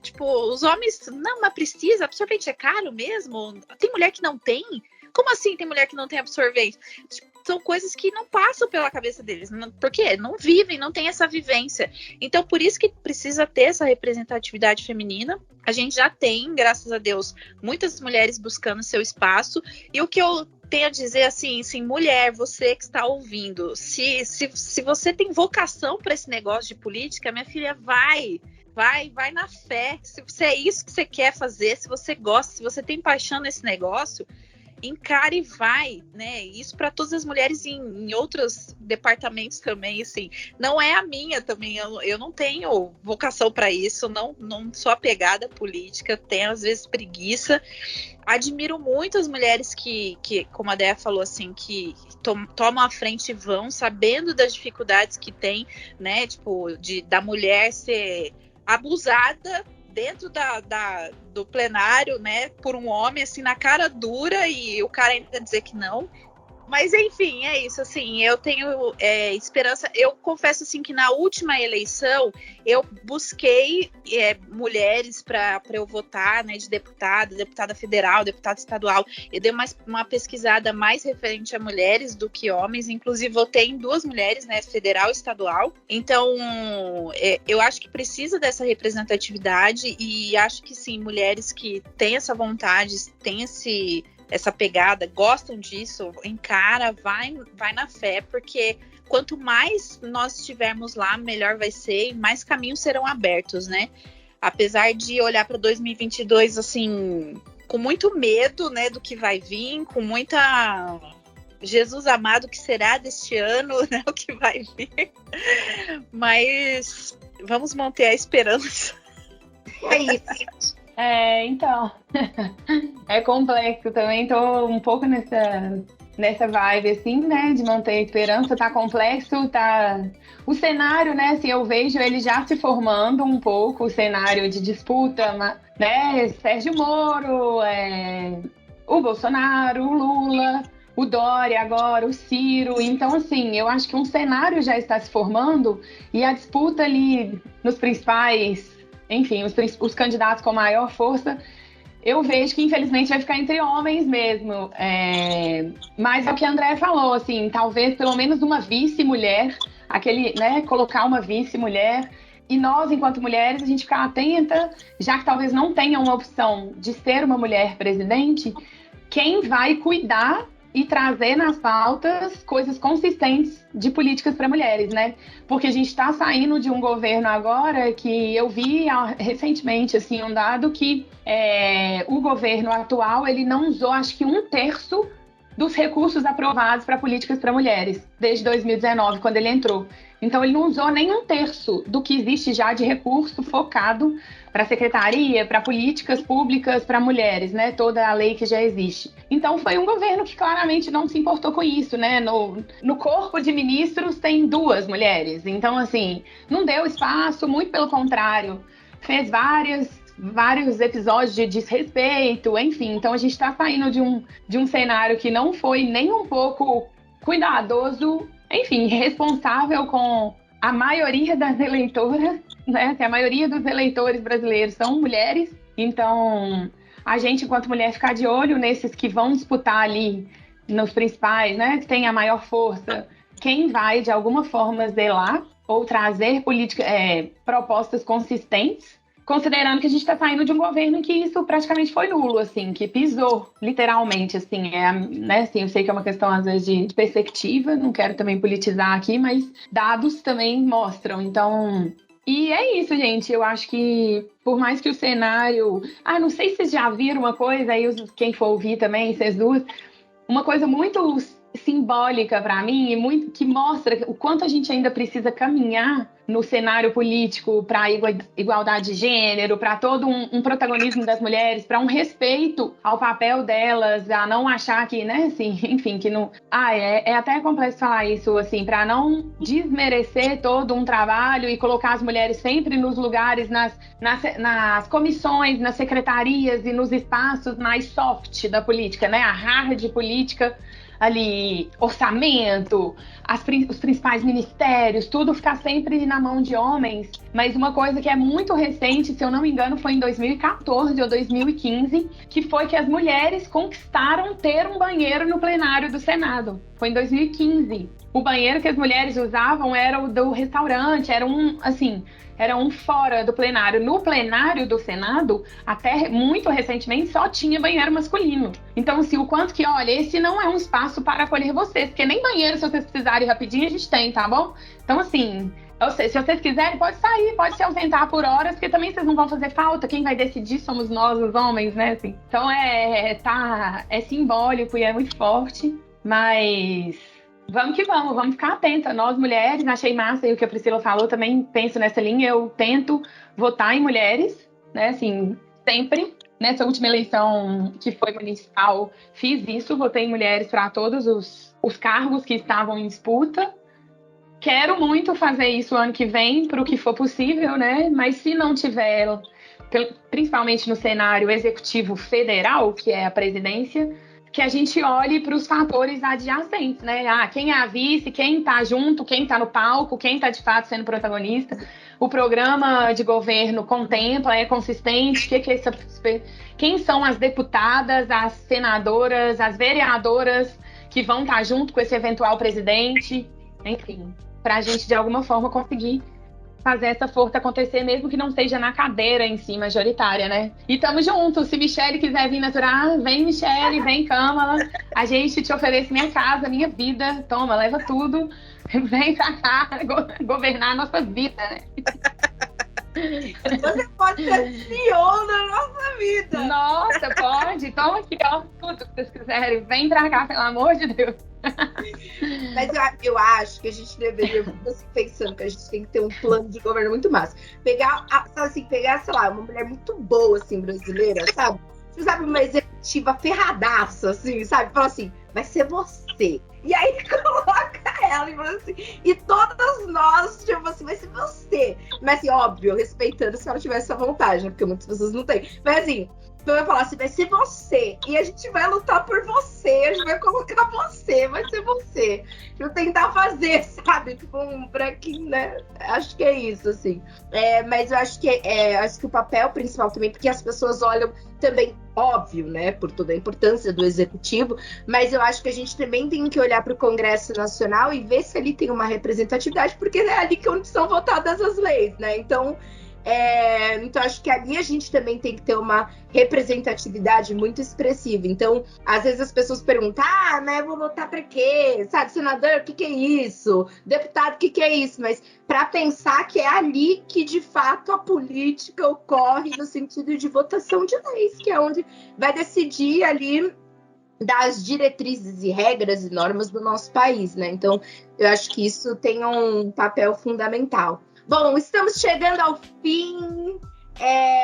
Tipo, os homens, não, mas precisa, absorvente é caro mesmo? Tem mulher que não tem? Como assim tem mulher que não tem absorvente? Tipo, são coisas que não passam pela cabeça deles, porque não vivem, não tem essa vivência. Então, por isso que precisa ter essa representatividade feminina. A gente já tem, graças a Deus, muitas mulheres buscando seu espaço. E o que eu tenho a dizer, assim, mulher, você que está ouvindo, se você tem vocação para esse negócio de política, minha filha, vai na fé. Se é isso que você quer fazer, se você gosta, se você tem paixão nesse negócio, encare e vai, né? Isso para todas as mulheres em outros departamentos também, assim. Não é a minha também, eu não tenho vocação para isso, não sou apegada à política, tenho às vezes preguiça. Admiro muito as mulheres que como a Déia falou, assim, que tomam a frente e vão, sabendo das dificuldades que tem, né? Tipo, da mulher ser abusada dentro do plenário, né, por um homem, assim, na cara dura, e o cara ainda dizer que não. Mas enfim, é isso, assim, eu tenho esperança. Eu confesso assim que na última eleição eu busquei mulheres para eu votar, né, de deputada federal, deputada estadual. Eu dei uma pesquisada mais referente a mulheres do que homens, inclusive votei em 2 mulheres, né, federal e estadual. Então, eu acho que precisa dessa representatividade e acho que sim, mulheres que têm essa vontade, têm essa pegada, gostam disso, encara, vai na fé, porque quanto mais nós estivermos lá, melhor vai ser e mais caminhos serão abertos, né? Apesar de olhar para 2022, assim, com muito medo, né, do que vai vir, com muita... Jesus amado, que será deste ano, né, o que vai vir. Mas vamos manter a esperança. É isso. Então, é complexo também, tô um pouco nessa vibe, assim, né, de manter a esperança, tá complexo, tá... O cenário, né, assim, eu vejo ele já se formando um pouco, o cenário de disputa, né, Sérgio Moro, o Bolsonaro, o Lula, o Dória agora, o Ciro, então, assim, eu acho que um cenário já está se formando e a disputa ali nos principais... Enfim, os candidatos com maior força, eu vejo que infelizmente vai ficar entre homens mesmo. Mas é o que a Andréa falou, assim, talvez pelo menos uma vice-mulher, né, colocar uma vice-mulher, e nós, enquanto mulheres, a gente ficar atenta, já que talvez não tenha uma opção de ser uma mulher presidente, quem vai cuidar e trazer nas pautas coisas consistentes de políticas para mulheres, né? Porque a gente está saindo de um governo agora que eu vi recentemente, assim, um dado que o governo atual, ele não usou, acho que 1/3 dos recursos aprovados para políticas para mulheres, desde 2019, quando ele entrou. Então, ele não usou nem 1/3 do que existe já de recurso focado para a secretaria, para políticas públicas para mulheres, né? Toda a lei que já existe. Então, foi um governo que claramente não se importou com isso, né? No corpo de ministros tem 2 mulheres. Então, assim, não deu espaço, muito pelo contrário. Fez vários episódios de desrespeito, enfim. Então, a gente está saindo de um cenário que não foi nem um pouco cuidadoso, enfim, responsável com a maioria das eleitoras, né? A maioria dos eleitores brasileiros são mulheres, então a gente, enquanto mulher, ficar de olho nesses que vão disputar ali nos principais, né? Que tem a maior força, quem vai de alguma forma zelar ou trazer propostas consistentes, considerando que a gente está saindo de um governo que isso praticamente foi nulo, assim, que pisou, literalmente, assim, né, assim, eu sei que é uma questão, às vezes, de perspectiva, não quero também politizar aqui, mas dados também mostram, então... E é isso, gente, eu acho que, por mais que o cenário... não sei se vocês já viram uma coisa, aí quem for ouvir também, vocês duas, uma coisa muito simbólica para mim e que mostra o quanto a gente ainda precisa caminhar no cenário político para a igualdade de gênero, para todo um protagonismo das mulheres, para um respeito ao papel delas, a não achar que, né, assim, enfim, que não... é até complexo falar isso, assim, para não desmerecer todo um trabalho e colocar as mulheres sempre nos lugares, nas comissões, nas secretarias e nos espaços mais soft da política, né, a hard política, ali, orçamento, os principais ministérios, tudo ficar sempre na mão de homens. Mas uma coisa que é muito recente, se eu não me engano, foi em 2014 ou 2015, que foi que as mulheres conquistaram ter um banheiro no plenário do Senado. Foi em 2015. O banheiro que as mulheres usavam era o do restaurante, era um fora do plenário. No plenário do Senado, até muito recentemente, só tinha banheiro masculino. Então, assim, o quanto que, olha, esse não é um espaço para acolher vocês, porque nem banheiro, se vocês precisarem rapidinho, a gente tem, tá bom? Então, assim, se vocês quiserem, pode sair, pode se ausentar por horas, porque também vocês não vão fazer falta. Quem vai decidir somos nós, os homens, né? Assim. Então, é simbólico e é muito forte, mas... Vamos que vamos ficar atenta. Nós, mulheres, achei massa, e o que a Priscila falou, também penso nessa linha, eu tento votar em mulheres, né, assim, sempre. Nessa última eleição que foi municipal, fiz isso, votei em mulheres para todos os cargos que estavam em disputa. Quero muito fazer isso ano que vem, para o que for possível, né, mas se não tiver, principalmente no cenário executivo federal, que é a presidência, que a gente olhe para os fatores adjacentes, né? Quem é a vice, quem está junto, quem está no palco, quem está de fato sendo protagonista. O programa de governo contempla, é consistente, quem são as deputadas, as senadoras, as vereadoras que vão estar junto com esse eventual presidente, enfim, para a gente de alguma forma conseguir fazer essa força acontecer, mesmo que não seja na cadeira em si, majoritária, né? E tamo junto. Se Michele quiser vir naturar, vem Michele, vem Câmara. A gente te oferece minha casa, minha vida. Toma, leva tudo. Vem pra cá governar a nossa vida, né? Você pode ser CEO da nossa vida. Nossa, pode. Toma aqui, ó, tudo que vocês quiserem. Vem pra cá, pelo amor de Deus. Mas eu acho que a gente deveria, assim, pensando que a gente tem que ter um plano de governo muito massa. Pegar, sei lá, uma mulher muito boa, assim, brasileira, sabe? Você sabe, uma executiva ferradaça, assim, sabe? Fala assim, vai ser você. E aí coloca ela e fala assim, e todas nós, tipo assim, vai ser você. Mas assim, óbvio, respeitando se ela tivesse essa vontade, né? Porque muitas pessoas não têm. Mas assim, então eu falar assim, vai ser você. E a gente vai lutar por você, a gente vai colocar você, vai ser você. Eu tentar fazer, sabe? Tipo, um branquinho, né? Acho que é isso, assim. Mas eu acho que o papel principal também, porque as pessoas olham também, óbvio, né? Por toda a importância do executivo, mas eu acho que a gente também tem que olhar para o Congresso Nacional e ver se ali tem uma representatividade, porque é ali que onde são votadas as leis, né? Então acho que ali a gente também tem que ter uma representatividade muito expressiva. Então, às vezes as pessoas perguntam, né, vou votar para quê? Sabe, senador, o que é isso? Deputado, o que é isso? Mas para pensar que é ali que, de fato, a política ocorre no sentido de votação de leis, que é onde vai decidir ali das diretrizes e regras e normas do nosso país, né? Então, eu acho que isso tem um papel fundamental. Bom, estamos chegando ao fim.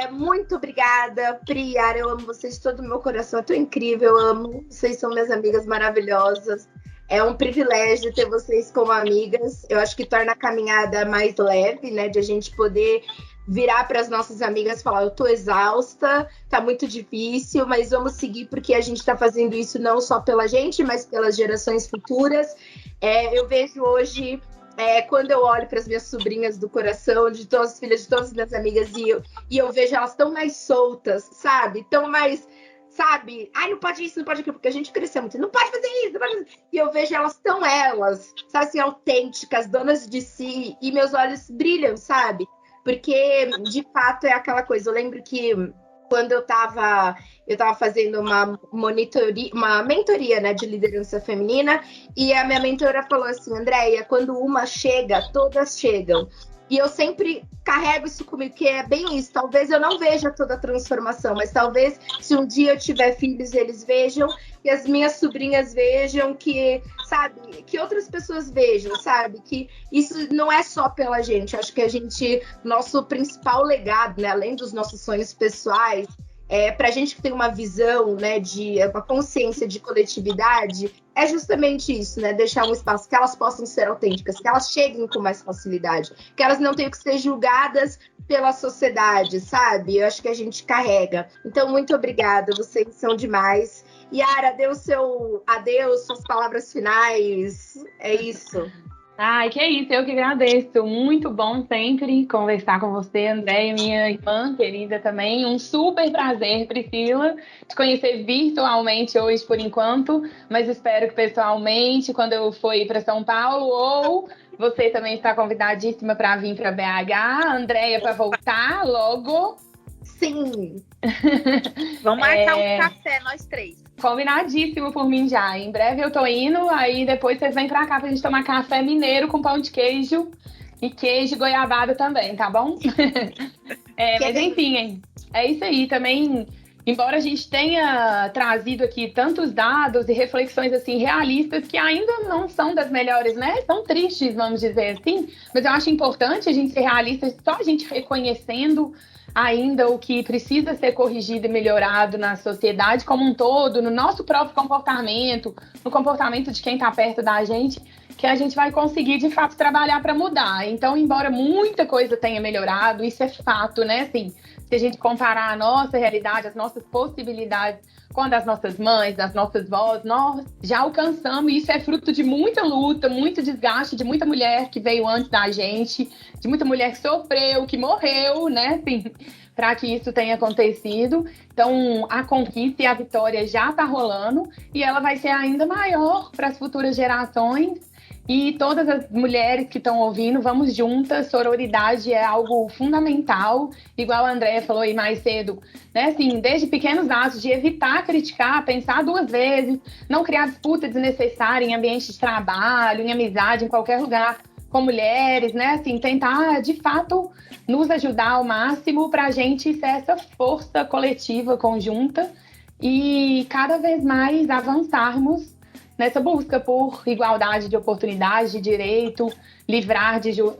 Muito obrigada, Pri, Yara, eu amo vocês de todo o meu coração. É tão incrível, eu amo. Vocês são minhas amigas maravilhosas. É um privilégio ter vocês como amigas. Eu acho que torna a caminhada mais leve, né? De a gente poder virar para as nossas amigas e falar, eu tô exausta, tá muito difícil, mas vamos seguir porque a gente tá fazendo isso não só pela gente, mas pelas gerações futuras. Eu vejo hoje... quando eu olho para as minhas sobrinhas do coração, de todas as filhas de todas as minhas amigas, e eu vejo elas tão mais soltas, sabe? Tão mais, sabe? Não pode isso, não pode aquilo, porque a gente cresceu muito. Não pode fazer isso, não pode fazer isso. E eu vejo elas tão elas, sabe assim, autênticas, donas de si, e meus olhos brilham, sabe? Porque, de fato, é aquela coisa. Eu lembro que quando eu tava fazendo uma mentoria, né, de liderança feminina, e a minha mentora falou assim, Andréia, quando uma chega, todas chegam. E eu sempre carrego isso comigo, que é bem isso. Talvez eu não veja toda a transformação, mas talvez se um dia eu tiver filhos, eles vejam, que as minhas sobrinhas vejam, que, sabe, que outras pessoas vejam, sabe? Que isso não é só pela gente. Acho que nosso principal legado, né, além dos nossos sonhos pessoais, para a gente que tem uma visão, né, uma consciência de coletividade, é justamente isso, né? Deixar um espaço que elas possam ser autênticas, que elas cheguem com mais facilidade, que elas não tenham que ser julgadas pela sociedade, sabe? Eu acho que a gente carrega. Então, muito obrigada, vocês são demais. Yara, dê o seu adeus, suas palavras finais. É isso. Ai, que é isso, eu que agradeço. Muito bom sempre conversar com você, Andréia, minha irmã querida também. Um super prazer, Priscila, te conhecer virtualmente hoje por enquanto, mas espero que pessoalmente, quando eu for ir para São Paulo, ou você também está convidadíssima para vir para BH, Andréia para voltar logo. Sim. Vamos marcar um café, nós três. Combinadíssimo por mim já. Em breve eu tô indo, aí depois vocês vêm pra cá pra gente tomar café mineiro com pão de queijo e queijo goiabada também, tá bom? Mas enfim, é isso aí. Também, embora a gente tenha trazido aqui tantos dados e reflexões assim realistas que ainda não são das melhores, né? São tristes, vamos dizer assim, mas eu acho importante a gente ser realista, só a gente reconhecendo ainda o que precisa ser corrigido e melhorado na sociedade como um todo, no nosso próprio comportamento, no comportamento de quem está perto da gente, que a gente vai conseguir, de fato, trabalhar para mudar. Então, embora muita coisa tenha melhorado, isso é fato, né? Assim, se a gente comparar a nossa realidade, as nossas possibilidades quando as nossas mães, as nossas vós, nós já alcançamos, e isso é fruto de muita luta, muito desgaste, de muita mulher que veio antes da gente, de muita mulher que sofreu, que morreu, né, assim, para que isso tenha acontecido. Então, a conquista e a vitória já está rolando, e ela vai ser ainda maior para as futuras gerações. E todas as mulheres que estão ouvindo, vamos juntas, sororidade é algo fundamental, igual a Andréia falou aí mais cedo, né? Assim, desde pequenos atos de evitar criticar, pensar duas vezes, não criar disputa desnecessária em ambiente de trabalho, em amizade, em qualquer lugar com mulheres, né? Assim, tentar, de fato, nos ajudar ao máximo para a gente ser essa força coletiva, conjunta e cada vez mais avançarmos nessa busca por igualdade de oportunidade, de direito,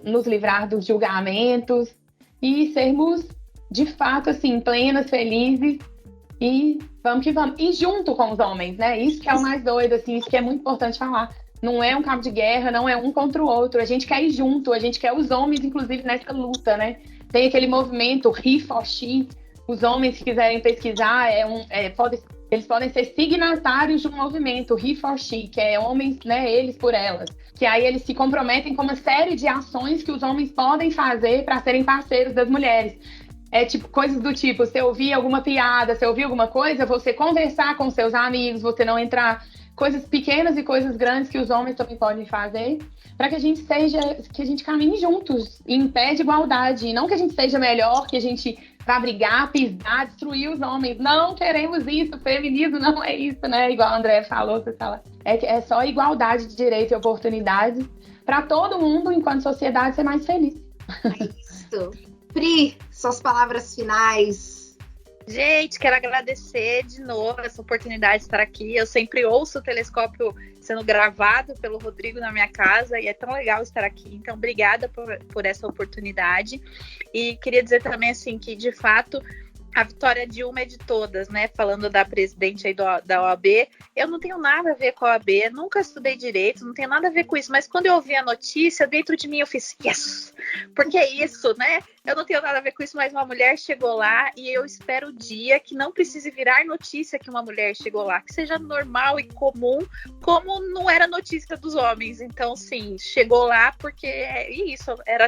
nos livrar dos julgamentos e sermos, de fato, assim, plenas, felizes e vamos que vamos. E junto com os homens, né? Isso que é o mais doido, assim, isso que é muito importante falar. Não é um cabo de guerra, não é um contra o outro. A gente quer ir junto, a gente quer os homens, inclusive, nessa luta, né? Tem aquele movimento He for She. Os homens que quiserem pesquisar, eles podem ser signatários de um movimento, He for She, que é homens, né, eles por elas. Que aí eles se comprometem com uma série de ações que os homens podem fazer para serem parceiros das mulheres. É tipo, coisas do tipo, você ouvir alguma piada, você ouvir alguma coisa, você conversar com seus amigos, você não entrar... Coisas pequenas e coisas grandes que os homens também podem fazer, para que a gente caminhe juntos, em pé de igualdade. E não que a gente seja melhor, que a gente vá brigar, pisar, destruir os homens. Não queremos isso, feminismo não é isso, né? Igual a Andréia falou, você fala. É só igualdade de direito e oportunidade para todo mundo, enquanto sociedade, ser mais feliz. É isso. Pri, suas palavras finais. Gente, quero agradecer de novo essa oportunidade de estar aqui. Eu sempre ouço o Telescópio sendo gravado pelo Rodrigo na minha casa e é tão legal estar aqui. Então, obrigada por essa oportunidade. E queria dizer também, assim, que de fato a vitória de uma é de todas, né? Falando da presidente aí da OAB, eu não tenho nada a ver com a OAB, nunca estudei direito, não tenho nada a ver com isso, mas quando eu ouvi a notícia, dentro de mim eu fiz, yes! Porque é isso, né? Eu não tenho nada a ver com isso, mas uma mulher chegou lá e eu espero o dia que não precise virar notícia que uma mulher chegou lá, que seja normal e comum, como não era notícia dos homens. Então, sim, chegou lá porque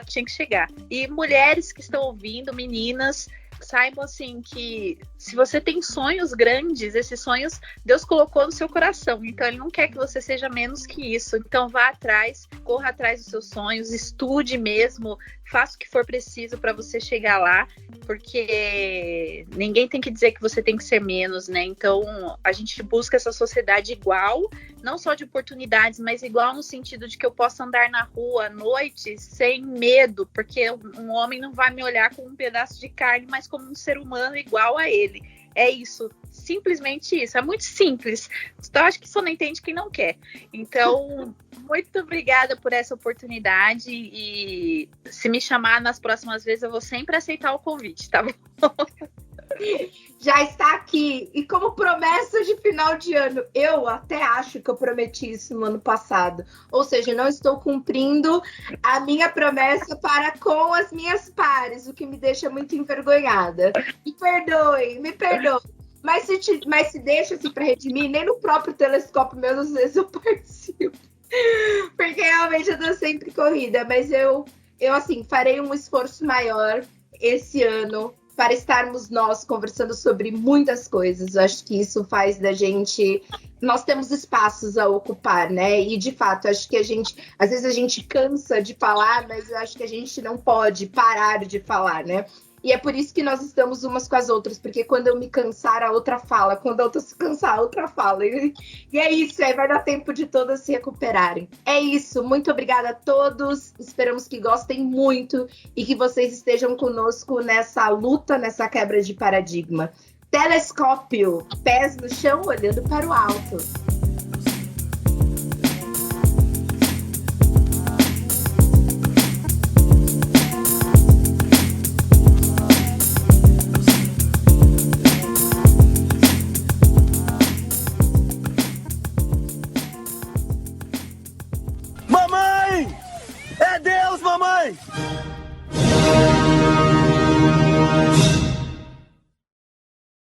tinha que chegar. E mulheres que estão ouvindo, meninas, saibam assim que se você tem sonhos grandes, esses sonhos Deus colocou no seu coração, então Ele não quer que você seja menos que isso. Então vá atrás, corra atrás dos seus sonhos, estude mesmo, faça o que for preciso para você chegar lá, porque ninguém tem que dizer que você tem que ser menos, né? Então a gente busca essa sociedade igual, não só de oportunidades, mas igual no sentido de que eu possa andar na rua à noite sem medo, porque um homem não vai me olhar como um pedaço de carne, mas como um ser humano igual a ele. É isso, simplesmente isso, é muito simples. Então, acho que só não entende quem não quer. Então, muito obrigada por essa oportunidade e se me chamar nas próximas vezes, eu vou sempre aceitar o convite, tá bom? Já está aqui. E como promessa de final de ano, eu até acho que eu prometi isso no ano passado. Ou seja, não estou cumprindo a minha promessa para com as minhas pares, o que me deixa muito envergonhada. Me perdoe. Mas se deixa-se para redimir, nem no próprio Telescópio mesmo, às vezes eu participo. Porque realmente eu tô sempre corrida. Mas eu assim, farei um esforço maior esse ano para estarmos nós conversando sobre muitas coisas. Eu acho que isso faz da gente... Nós temos espaços a ocupar, né? E, de fato, acho que às vezes a gente cansa de falar, mas eu acho que a gente não pode parar de falar, né? E é por isso que nós estamos umas com as outras, porque quando eu me cansar, a outra fala. Quando a outra se cansar, a outra fala. E é isso, aí vai dar tempo de todas se recuperarem. É isso, muito obrigada a todos. Esperamos que gostem muito e que vocês estejam conosco nessa luta, nessa quebra de paradigma. Telescópio, pés no chão, olhando para o alto.